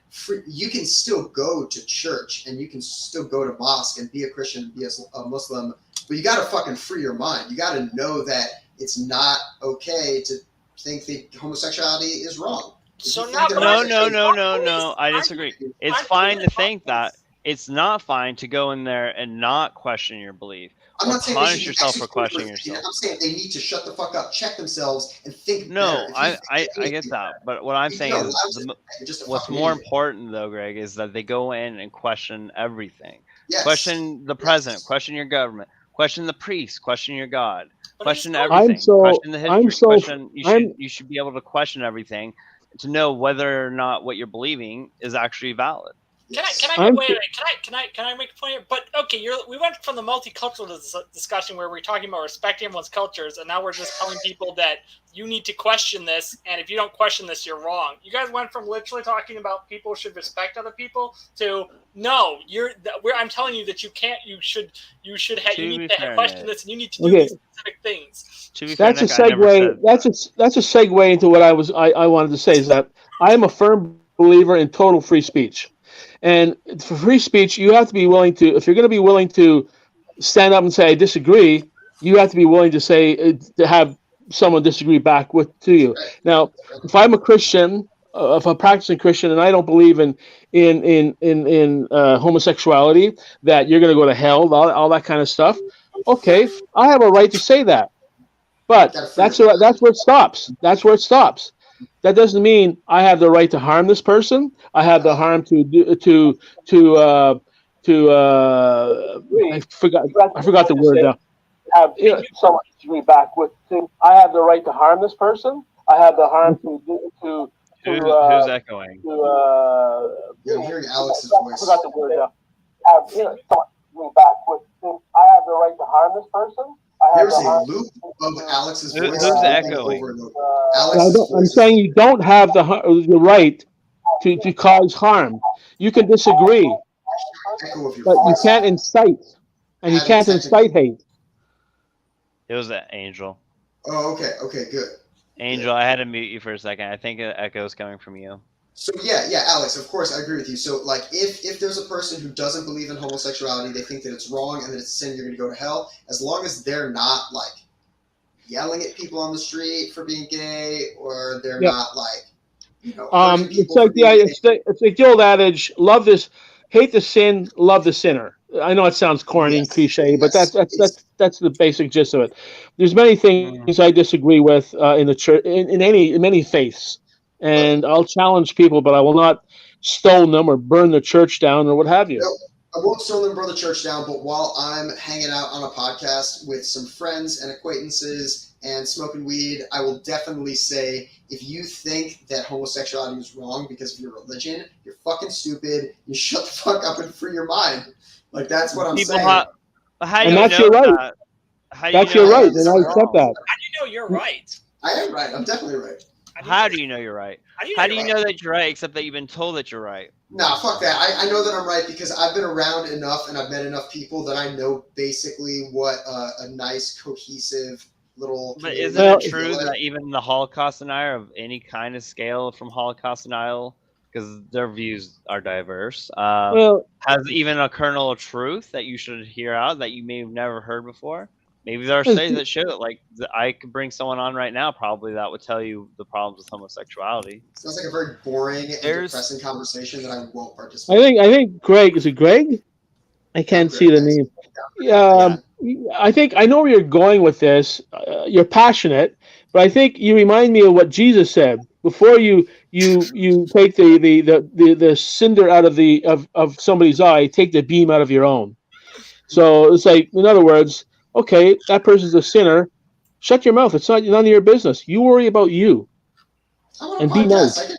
you can still go to church and you can still go to mosque and be a Christian, be a Muslim, but you got to fucking free your mind. You got to know that it's not okay to think that homosexuality is wrong. No. I disagree. It's fine to think that. It's not fine to go in there and not question your belief. I'm not saying punish yourself for questioning yourself. I'm saying they need to shut the fuck up, check themselves, and think. No, I get that, but what I'm saying is what's more important, though, Greg, is that they go in and question everything. Yes. Question the president, question your government, question the priest, question your God, question question everything, the history. You should be able to question everything to know whether or not what you're believing is actually valid. Can I make a point here? But okay, we went from the multicultural discussion where we're talking about respecting everyone's cultures, and now we're just telling people that you need to question this, and if you don't question this, you're wrong. You guys went from literally talking about people should respect other people to no, I'm telling you that you can't. You need to question this, and you need to do these specific things. That's a segue. That's a segue into what I wanted to say, is that I am a firm believer in total free speech. And for free speech, you have to be willing to, if you're going to be willing to stand up and say, I disagree, you have to be willing to say, to have someone disagree back to you. Now, if I'm a Christian, if I'm a practicing Christian, and I don't believe in homosexuality, that you're going to go to hell, all that kind of stuff. Okay, I have a right to say that, but that's where it stops. That's where it stops. That doesn't mean I have the right to harm this person. I have the harm I forgot the word now. Have someone disagree back I have the right to harm this person. I have the harm Who's echoing? I'm hearing Alex's voice. I forgot the word now. Have someone disagree back I have the right to harm this person. There's a loop of Alex's voice. Who's echoing? I'm saying you don't have the right to cause harm. You can disagree, but you can't incite, and you can't incite hate. It was an Angel. Oh, okay. Okay, good. Angel, I had to mute you for a second. I think an echo is coming from you. So yeah, Alex, of course I agree with you. So like if there's a person who doesn't believe in homosexuality, they think that it's wrong and that it's a sin, you're going to go to hell, as long as they're not like yelling at people on the street for being gay, or they're not like, it's like it's like the old adage, hate the sin, love the sinner. I know it sounds corny and cliche, but that's the basic gist of it. There's many things I disagree with in the church, in many faiths, and I'll challenge people, but I will not stone them or burn the church down or what have you. No, I won't stone them, burn the church down, but while I'm hanging out on a podcast with some friends and acquaintances and smoking weed, I will definitely say, if you think that homosexuality is wrong because of your religion, you're fucking stupid. You shut the fuck up and free your mind. Like, that's what I'm saying. And that's your right. That's your right, and I accept that. How do you know you're right? I am right. I'm definitely right. How do you know you're right? How do you know that you're right, except that you've been told that you're right? Nah, fuck that. I know that I'm right because I've been around enough and I've met enough people that I know basically what a nice, cohesive little... But isn't it true that even the Holocaust denier of any kind of scale from Holocaust denial, because their views are diverse, has even a kernel of truth that you should hear out that you may have never heard before? Maybe there are studies that show that, like, I could bring someone on right now probably that would tell you the problems with homosexuality. Sounds like a very boring and depressing conversation that I won't participate I think Greg, is it Greg? I can't see the name. I think I know where you're going with this. You're passionate, but I think you remind me of what Jesus said. Before you take the cinder out of somebody's eye, take the beam out of your own. So it's like, in other words, okay, that person's a sinner. Shut your mouth. It's none of your business. You worry about you. And be nice.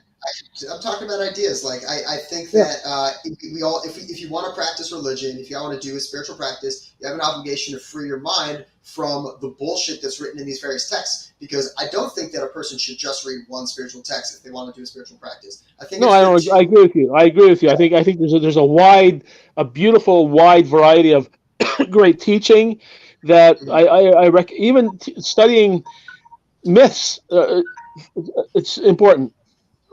I'm talking about ideas. Like I think that if you want to practice religion, if you want to do a spiritual practice, you have an obligation to free your mind from the bullshit that's written in these various texts. Because I don't think that a person should just read one spiritual text if they want to do a spiritual practice. I think I agree with you. I think there's a beautiful wide variety of great teaching that I even studying myths. It's important.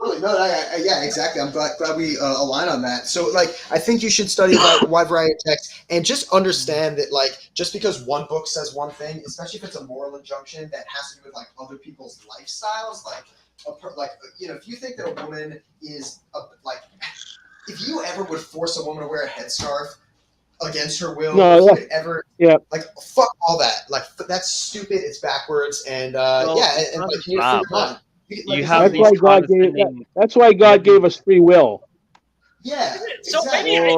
Really? No, yeah, exactly. I'm glad we align on that. So, like, I think you should study a wide variety of texts and just understand that, like, just because one book says one thing, especially if it's a moral injunction that has to do with, like, other people's lifestyles, if you think that a woman is, if you ever would force a woman to wear a headscarf against her will, fuck all that. Like, that's stupid. It's backwards, and that's why God gave us free will. Yeah. So exactly. maybe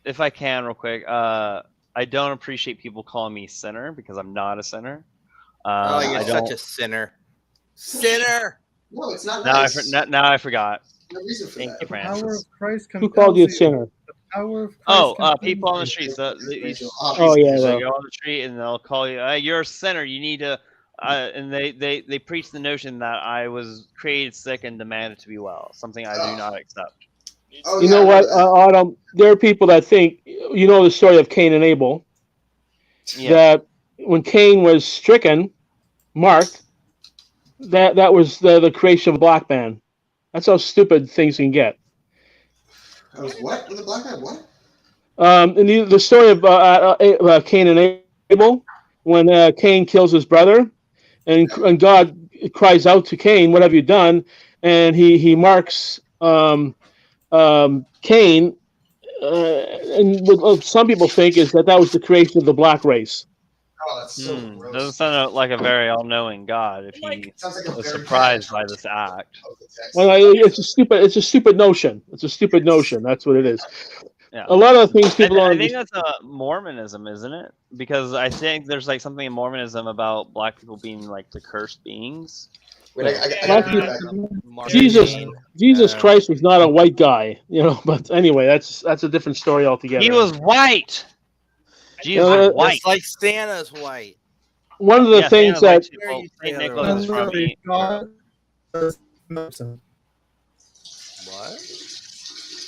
if I can, real quick, I don't appreciate people calling me sinner because I'm not a sinner. You're such a sinner. Sinner. No, it's not. Now I forgot. No reason for Thank that. you, Francis. Who called you a sinner? People on the streets. They go on the street and they'll call you. You're a sinner. You need to. And they preach the notion that I was created sick and demanded to be well. Something I do not accept. You know what, Autumn? There are people that think the story of Cain and Abel. Yeah. That when Cain was stricken, marked, that was the creation of a black man. That's how stupid things can get. That was what? With a black man? What? In the story of Cain and Abel, when Cain kills his brother, and God cries out to Cain, "What have you done?" And he marks Cain, and what some people think is that was the creation of the black race. Oh, that's so gross. Doesn't sound like a very all-knowing God if he was surprised by this act. Well, it's a stupid notion. It's a stupid notion. That's what it is. Yeah. A lot of things people don't. I think that's Mormonism, isn't it? Because I think there's like something in Mormonism about black people being like the cursed beings. Jesus Christ was not a white guy, But anyway, that's a different story altogether. He was white. Jesus was white. It's like Santa's white. One of the things that Saint Nicholas is from me. What?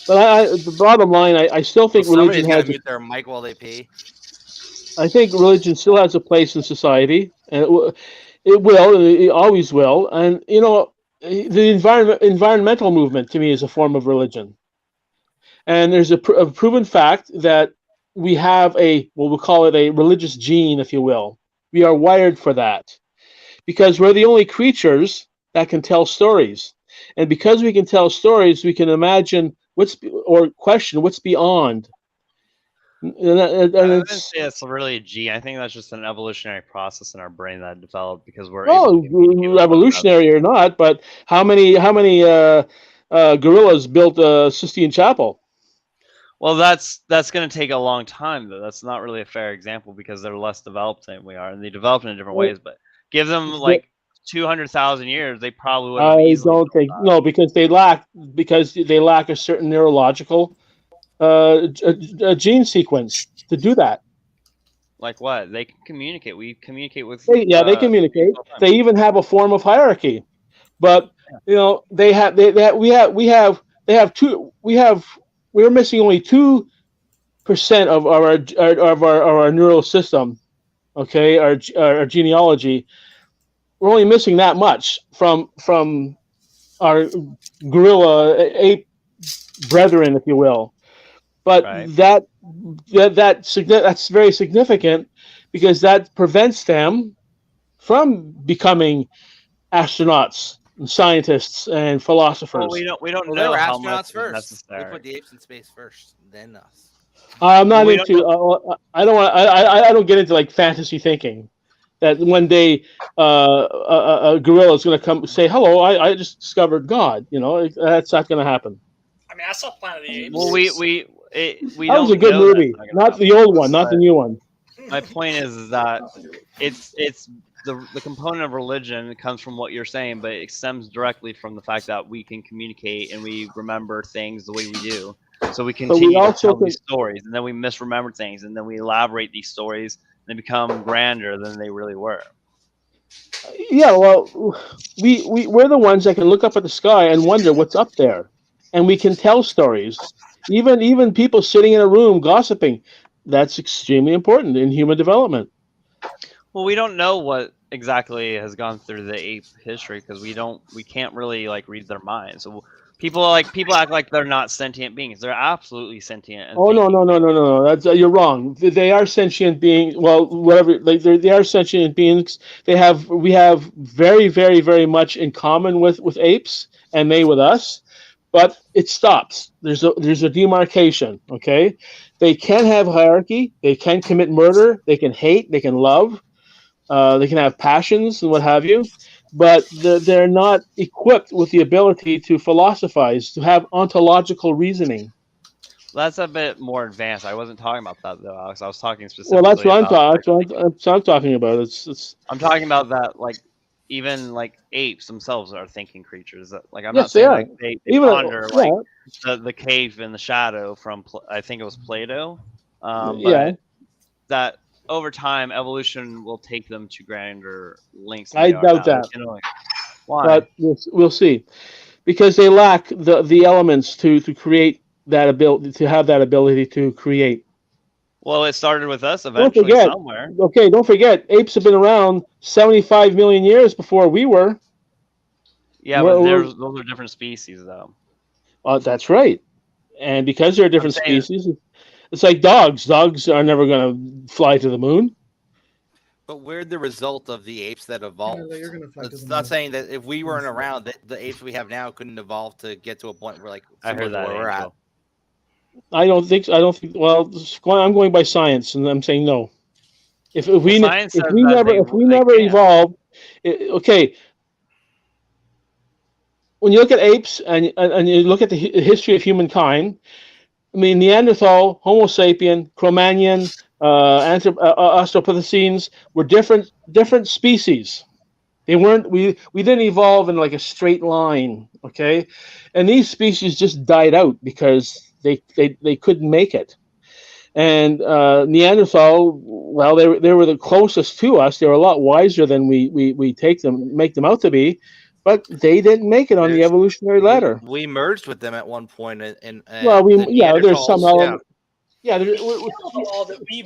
But the bottom line, I still think religion has mute their mic while they pee. I think religion still has a place in society, and it always will. And the environmental movement to me is a form of religion. And there's a proven fact that we have we'll call it a religious gene, if you will. We are wired for that because we're the only creatures that can tell stories. And because we can tell stories, we can imagine question what's beyond. I wouldn't say it's really a gene. I think that's just an evolutionary process in our brain that developed because we're revolutionary or not. But how many gorillas built a Sistine Chapel? Well, that's going to take a long time, though. That's not really a fair example because they're less developed than we are, and they develop in different ways. But give them like 200,000 years, they probably would have easily. I don't think because they lack a certain neurological a gene sequence to do that. Like what? They can communicate. We communicate with. They communicate. They even have a form of hierarchy, but we're missing only 2% of our neural system. Okay, our genealogy. We're only missing that much from our gorilla ape brethren, if you will. But that's very significant because that prevents them from becoming astronauts and scientists and philosophers. Well, we don't know how much first. Necessary. We put the apes in space first, then us. I'm not into. I don't get into like fantasy thinking. That one day a gorilla is going to come say, "Hello, I just discovered God." That's not going to happen. I mean, I saw Planet of the Apes. Well, that was a good movie, not the old one, not the new one. My point is that it's the component of religion comes from what you're saying, but it stems directly from the fact that we can communicate and we remember things the way we do. So we continue to tell these stories, and then we misremember things, and then we elaborate these stories, and they become grander than they really were. Yeah, well, we're the ones that can look up at the sky and wonder what's up there, and we can tell stories. Even people sitting in a room gossiping, that's extremely important in human development. Well, we don't know what exactly has gone through the ape history because we can't really like read their minds. So people act like they're not sentient beings. They're absolutely sentient. No. That's you're wrong. They are sentient beings. Well, whatever. Like they are sentient beings. We have very, very, very much in common with apes, and they with us. But it stops. There's a demarcation. Okay, they can have hierarchy. They can commit murder. They can hate. They can love. They can have passions and what have you. But they're not equipped with the ability to philosophize, to have ontological reasoning. That's a bit more advanced. I wasn't talking about that though, Alex. I was talking specifically. Well, that's what I'm talking about. I'm talking about that, like even like apes themselves are thinking creatures. Like I'm not saying like they ponder like the cave in the shadow from I think it was Plato. But that over time evolution will take them to grander lengths. I doubt that. Why? But we'll see, because they lack the elements to create that ability, to have that ability to create. Well, it started with us eventually somewhere. Okay, don't forget, apes have been around 75 million years before we were. Yeah, but those are different species, though. That's right. And because they're different species, it's like dogs. Dogs are never going to fly to the moon. But we're the result of the apes that evolved. You're gonna fly to It's the not moon. saying that if we weren't around, that the apes we have now couldn't evolve to get to a point where, like, I similar heard to that, where we're at. Angel. I don't think. Well, I'm going by science, and I'm saying no. If we science says that never they can't. evolved, okay. When you look at apes and you look at the history of humankind, I mean, Neanderthal, Homo sapien, Cro-Magnon, Australopithecines were different species. They weren't. We didn't evolve in like a straight line, okay? And these species just died out because they couldn't make it. And Neanderthal, well, they were the closest to us. They were a lot wiser than we make them out to be, but they didn't make it on the evolutionary ladder. We merged with them at one point, and well, there's some element. Yeah, we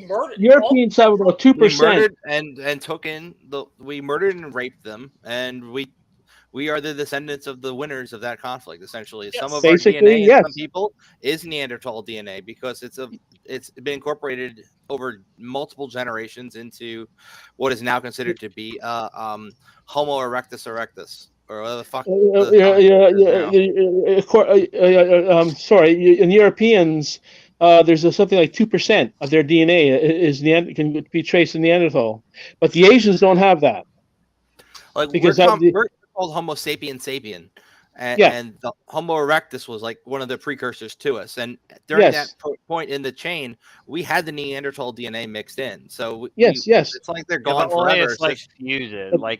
murdered. Europeans have about 2%. We murdered and took in we murdered and raped them, and we are the descendants of the winners of that conflict. Essentially, some of our DNA in some people is Neanderthal DNA because it's been incorporated over multiple generations into what is now considered to be Homo erectus erectus. Or whatever the fuck. Sorry, in Europeans, there's something like 2% of their DNA can be traced in Neanderthal, but the Asians don't have that. Like because we're called Homo sapien sapien, and the Homo erectus was like one of the precursors to us. And during that point in the chain, we had the Neanderthal DNA mixed in. So yes, it's like they're gone forever. It's like fusion, well,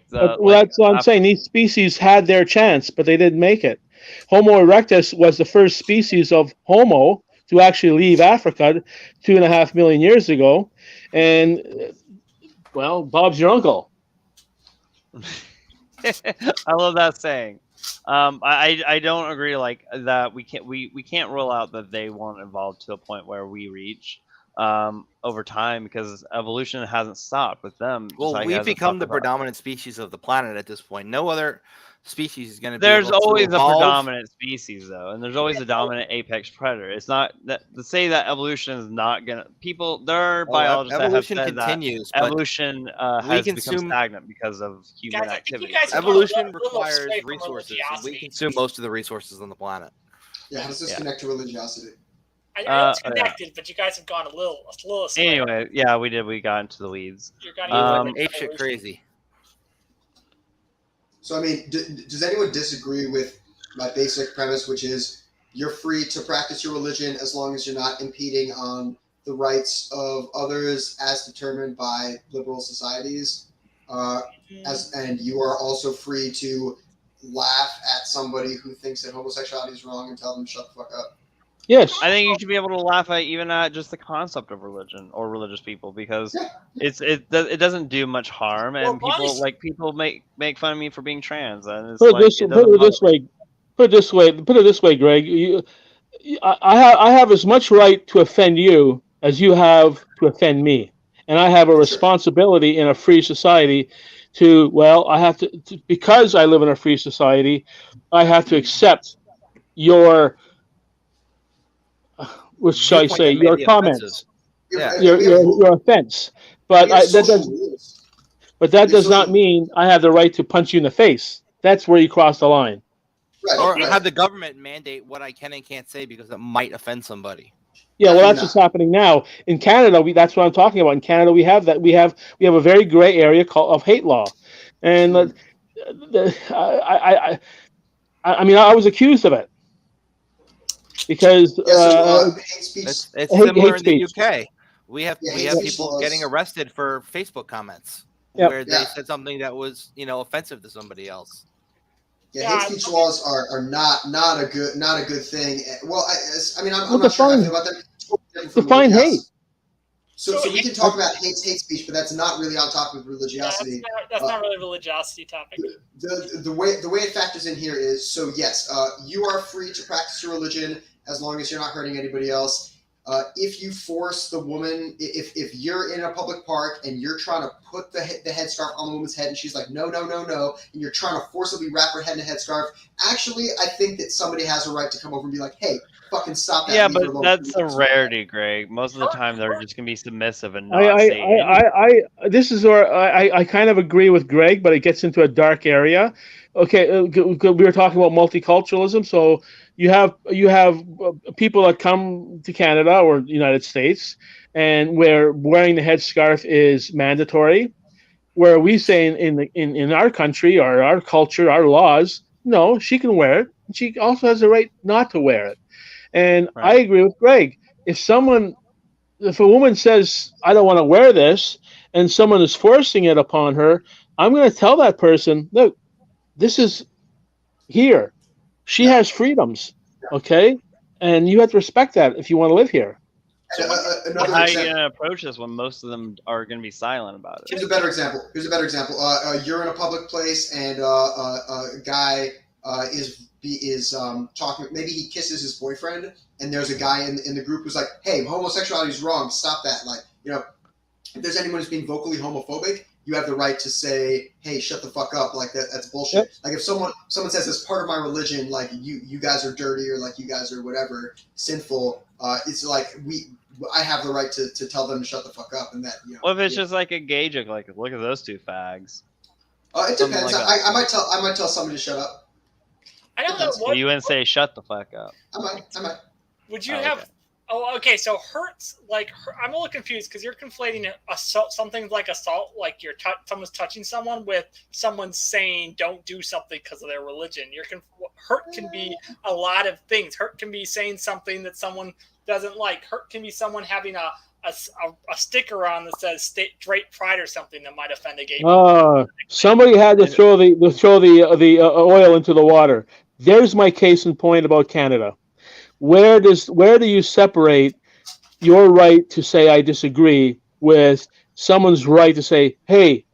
that's what I'm saying. These species had their chance, but they didn't make it. Homo erectus was the first species of Homo to actually leave Africa 2.5 million years ago, and well, Bob's your uncle. I love that saying. I don't agree like that. We can't rule out that they won't evolve to a point where we reach over time because evolution hasn't stopped with them. Well, we've become the predominant species of the planet at this point. No other species is going to be. There's always a predominant species though, and there's always a dominant apex predator. It's not that to say that evolution is not gonna. There are biologists that have said continues, that evolution has become stagnant because of human activity. Evolution requires resources, and we consume most of the resources on the planet. Yeah, how does this connect to religiosity? I know it's connected, but you guys have gone a little astray. Anyway, yeah, we did. We got into the weeds. Ape shit crazy. So, I mean, does anyone disagree with my basic premise, which is you're free to practice your religion as long as you're not impeding on the rights of others as determined by liberal societies? And you are also free to laugh at somebody who thinks that homosexuality is wrong and tell them to shut the fuck up. Yes, I think you should be able to laugh at even at just the concept of religion or religious people because it doesn't do much harm, and people make fun of me for being trans. And put it this way, Greg. I have as much right to offend you as you have to offend me, and I have a responsibility in a free society I have to because I live in a free society, I have to accept your. What shall I say? Your comments, your offense, but that does not mean I have the right to punch you in the face. That's where you cross the line. Or have the government mandate what I can and can't say because it might offend somebody. Yeah, well, that's what's happening now in Canada. That's what I'm talking about. In Canada, we have that. We have a very gray area of hate law, and I mean, I was accused of it. Because it's similar in the UK. We have people getting arrested for Facebook comments where they said something that was offensive to somebody else. Yeah, hate speech laws are not a good thing. Well, I mean, I'm not sure how I feel about them. Define hate. So we can talk about hate speech, but that's not really on topic of religiosity. That's not really a religiosity topic. The way it factors in here is yes, you are free to practice your religion as long as you're not hurting anybody else. if you force the woman, if you're in a public park and you're trying to put the headscarf on the woman's head and she's like, no, and you're trying to forcibly wrap her head in a headscarf, actually, I think that somebody has a right to come over and be like, hey, fucking stop that. Yeah, but that's a rarity, Greg. Most of the time, they're just gonna be submissive and not say anything. This is where I kind of agree with Greg, but it gets into a dark area. Okay, we were talking about multiculturalism, so you have people that come to Canada or United States, and where wearing the headscarf is mandatory. Where we say in our country or our culture, our laws, no, she can wear it. She also has the right not to wear it. And Right. I agree with Greg. If a woman says, I don't want to wear this, and someone is forcing it upon her, I'm going to tell that person, look, this is here. She has freedoms, okay? And you have to respect that if you want to live here. So how are you going to approach this when most of them are going to be silent about it? Here's a better example. You're in a public place and a guy is talking. Maybe he kisses his boyfriend, and there's a guy in the group who's like, "Hey, homosexuality is wrong. Stop that!" Like, if there's anyone who's being vocally homophobic, you have the right to say, "Hey, shut the fuck up!" Like that's bullshit. Yep. Like if someone says, "As part of my religion, like you guys are dirty or like you guys are whatever sinful," it's like I have the right to tell them to shut the fuck up, and that What if it's just like a gay joke, like look at those two fags? It depends. Like I might tell somebody to shut up. I don't know what you wouldn't say shut the fuck up. I might. Would you have? Okay. Oh, okay. So hurts like I'm a little confused because you're conflating assault, something like assault, like someone's touching someone, with someone saying don't do something because of their religion. Hurt can be a lot of things. Hurt can be saying something that someone doesn't like. Hurt can be someone having a sticker on that says straight pride or something that might offend a gay person. Somebody had to throw the oil into the water. There's my case in point about Canada. Where do you separate your right to say I disagree with someone's right to say, hey,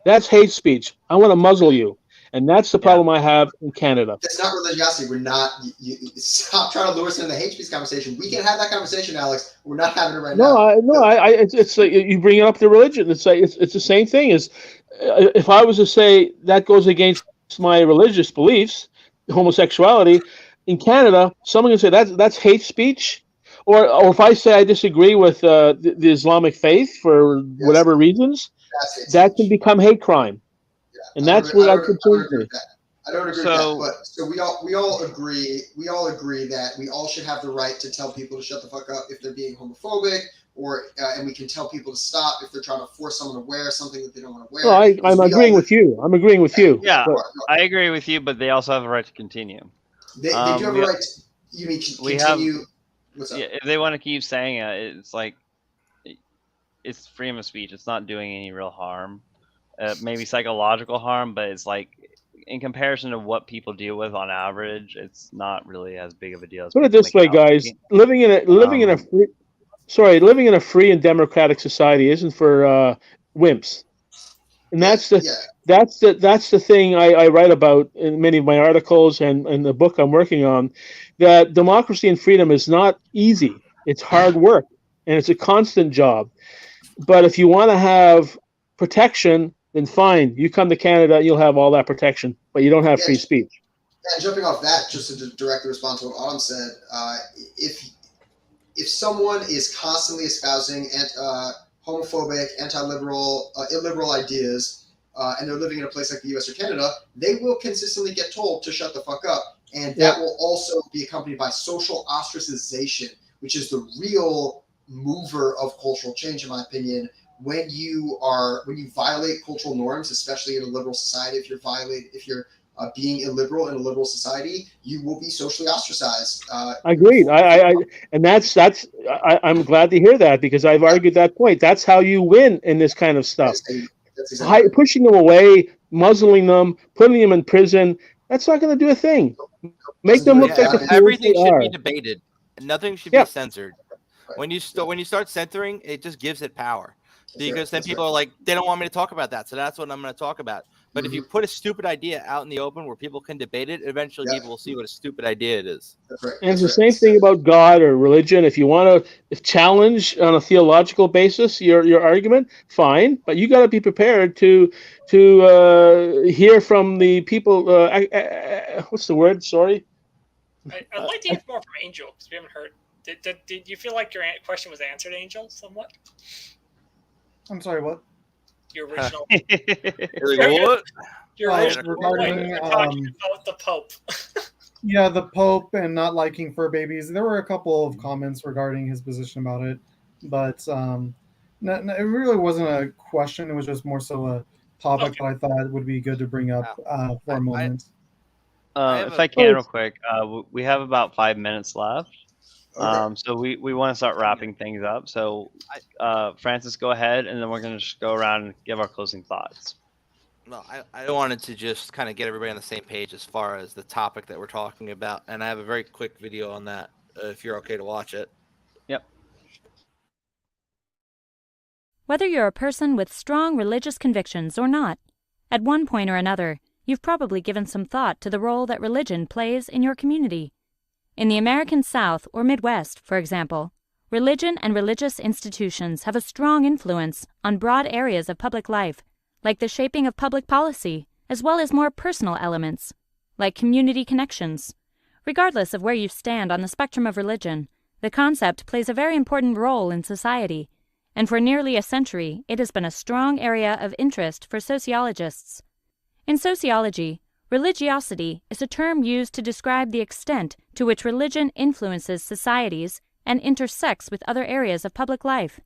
that's hate speech. I want to muzzle you. And that's the problem I have in Canada. That's not religiosity. We're not. You stop trying to lure us into the hate speech conversation. We can have that conversation, Alex. We're not having it right now. It's like you bring up the religion. It's like it's the same thing as if I was to say that goes against my religious beliefs, homosexuality. In Canada, someone can say that's hate speech, or if I say I disagree with the Islamic faith for whatever reasons, that can become hate crime. And that's what I concerns me. I don't agree with that, but so we all agree that we all should have the right to tell people to shut the fuck up if they're being homophobic, or and we can tell people to stop if they're trying to force someone to wear something that they don't want to wear. No, I'm agreeing with you. I'm agreeing with you. Yeah, I agree with you, but they also have the right to continue. They do have a right to, you mean continue? What's up? Yeah, if they want to keep saying it, it's like it's freedom of speech. It's not doing any real harm. Maybe psychological harm, but it's like in comparison to what people deal with on average, it's not really as big of a deal. Put it this way, guys: living in a free and democratic society isn't for wimps, and that's the thing I write about in many of my articles and the book I'm working on. That democracy and freedom is not easy; it's hard work, and it's a constant job. But if you want to have protection, then fine. You come to Canada, and you'll have all that protection, but you don't have free speech. Yeah, jumping off that, just to directly respond to what Autumn said, if someone is constantly espousing homophobic, anti-liberal, illiberal ideas, and they're living in a place like the U.S. or Canada, they will consistently get told to shut the fuck up, and that will also be accompanied by social ostracization, which is the real mover of cultural change, in my opinion. When you violate cultural norms, especially in a liberal society, if you're being illiberal in a liberal society, you will be socially ostracized. Agreed. I'm glad to hear that, because I've argued that point. That's how you win in this kind of stuff. That's exactly right. Pushing them away, muzzling them, putting them in prison, that's not going to do a thing. Make them look like the everything should be debated. Nothing should be censored. When you start censoring, it just gives it power. Because then people are like, they don't want me to talk about that, so that's what I'm going to talk about. But if you put a stupid idea out in the open where people can debate it, eventually people will see what a stupid idea it is. That's right. And it's the same thing about God or religion. If you want to challenge on a theological basis your argument, fine. But you got to be prepared to hear from the people. What's the word? Sorry. I'd like to hear more from Angel because we haven't heard. Did you feel like your question was answered, Angel, somewhat? I'm sorry, what? Your original. What? Your original regarding talking about the Pope. Yeah, the Pope and not liking fur babies. There were a couple of comments regarding his position about it, but it really wasn't a question. It was just more so a topic that I thought would be good to bring up for a moment. If I can, real quick, we have about 5 minutes left. So we want to start wrapping things up. So, Francis, go ahead, and then we're going to just go around and give our closing thoughts. No, I wanted to just kind of get everybody on the same page as far as the topic that we're talking about, and I have a very quick video on that if you're okay to watch it. Yep. Whether you're a person with strong religious convictions or not, at one point or another, you've probably given some thought to the role that religion plays in your community. In the American South or Midwest, for example, religion and religious institutions have a strong influence on broad areas of public life, like the shaping of public policy, as well as more personal elements, like community connections. Regardless of where you stand on the spectrum of religion, the concept plays a very important role in society, and for nearly a century it has been a strong area of interest for sociologists. In sociology, religiosity is a term used to describe the extent to which religion influences societies and intersects with other areas of public life.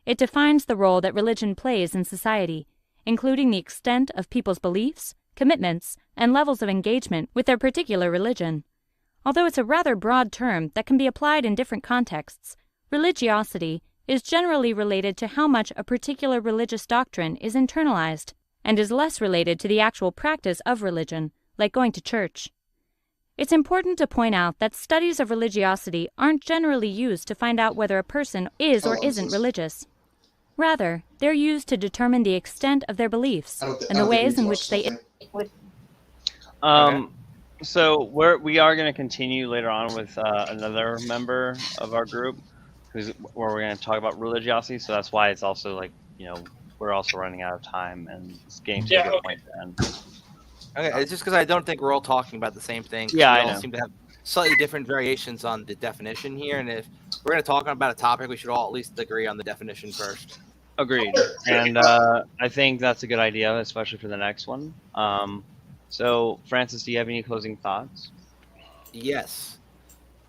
It defines the role that religion plays in society, including the extent of people's beliefs, commitments, and levels of engagement with their particular religion. Although it's a rather broad term that can be applied in different contexts, religiosity is generally related to how much a particular religious doctrine is internalized, and is less related to the actual practice of religion, like going to church. It's important to point out that studies of religiosity aren't generally used to find out whether a person is or isn't religious. Rather, they're used to determine the extent of their beliefs and the ways in which they... So we are going to continue later on with another member of our group, where we're going to talk about religiosity. So that's why it's also like, we're also running out of time and it's getting to a good point to end. Okay, it's just because I don't think we're all talking about the same thing. Yeah, we I all know. seem to have slightly different variations on the definition here, and if we're going to talk about a topic, we should all at least agree on the definition first. Agreed. And I think that's a good idea, especially for the next one. So, Francis, do you have any closing thoughts? Yes.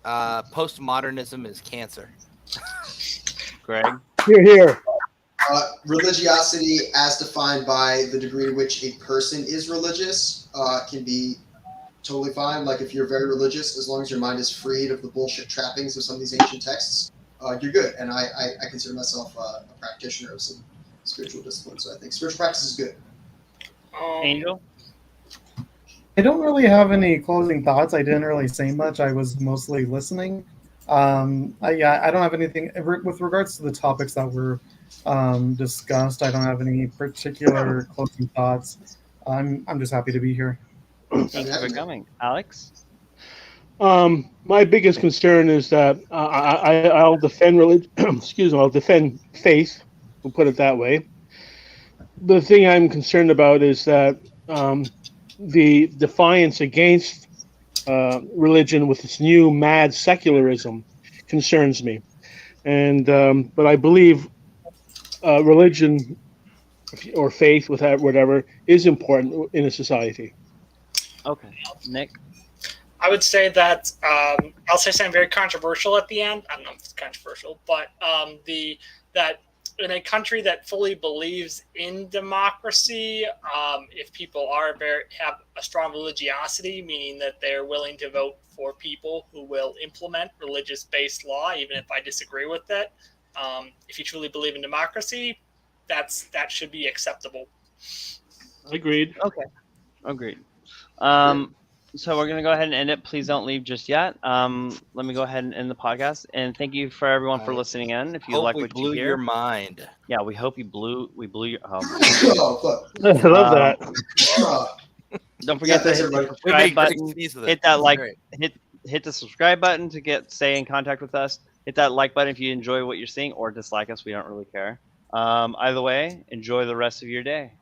Postmodernism is cancer. Greg? Here. Religiosity, as defined by the degree to which a person is religious, can be totally fine. Like if you're very religious, as long as your mind is freed of the bullshit trappings of some of these ancient texts, you're good. And I consider myself a practitioner of some spiritual discipline, so I think spiritual practice is good. Angel? I don't really have any closing thoughts. I didn't really say much. I was mostly listening. I don't have anything with regards to the topics that were discussed. I don't have any particular closing thoughts. I'm just happy to be here. Thank you for coming. Alex? My biggest concern is that I'll defend religion. Excuse me. I'll defend faith. We'll put it that way. The thing I'm concerned about is that the defiance against religion with this new mad secularism concerns me, and but I believe religion or faith, whatever, is important in a society. Okay, Nick. I would say that I'll say something very controversial at the end. I don't know if it's controversial, but that in a country that fully believes in democracy, if people have a strong religiosity, meaning that they're willing to vote for people who will implement religious-based law, even if I disagree with it, if you truly believe in democracy, that should be acceptable. Agreed. Okay, agreed. So we're gonna go ahead and end it. Please don't leave just yet. Let me go ahead and end the podcast. And thank you for everyone for listening in. If you Hope like we what blew you hear, your mind. yeah, we hope we blew your. Oh, fuck. I love that. Don't forget to hit the subscribe button. Hit that like. Hit the subscribe button to stay in contact with us. Hit that like button if you enjoy what you're seeing, or dislike us. We don't really care. Either way, enjoy the rest of your day.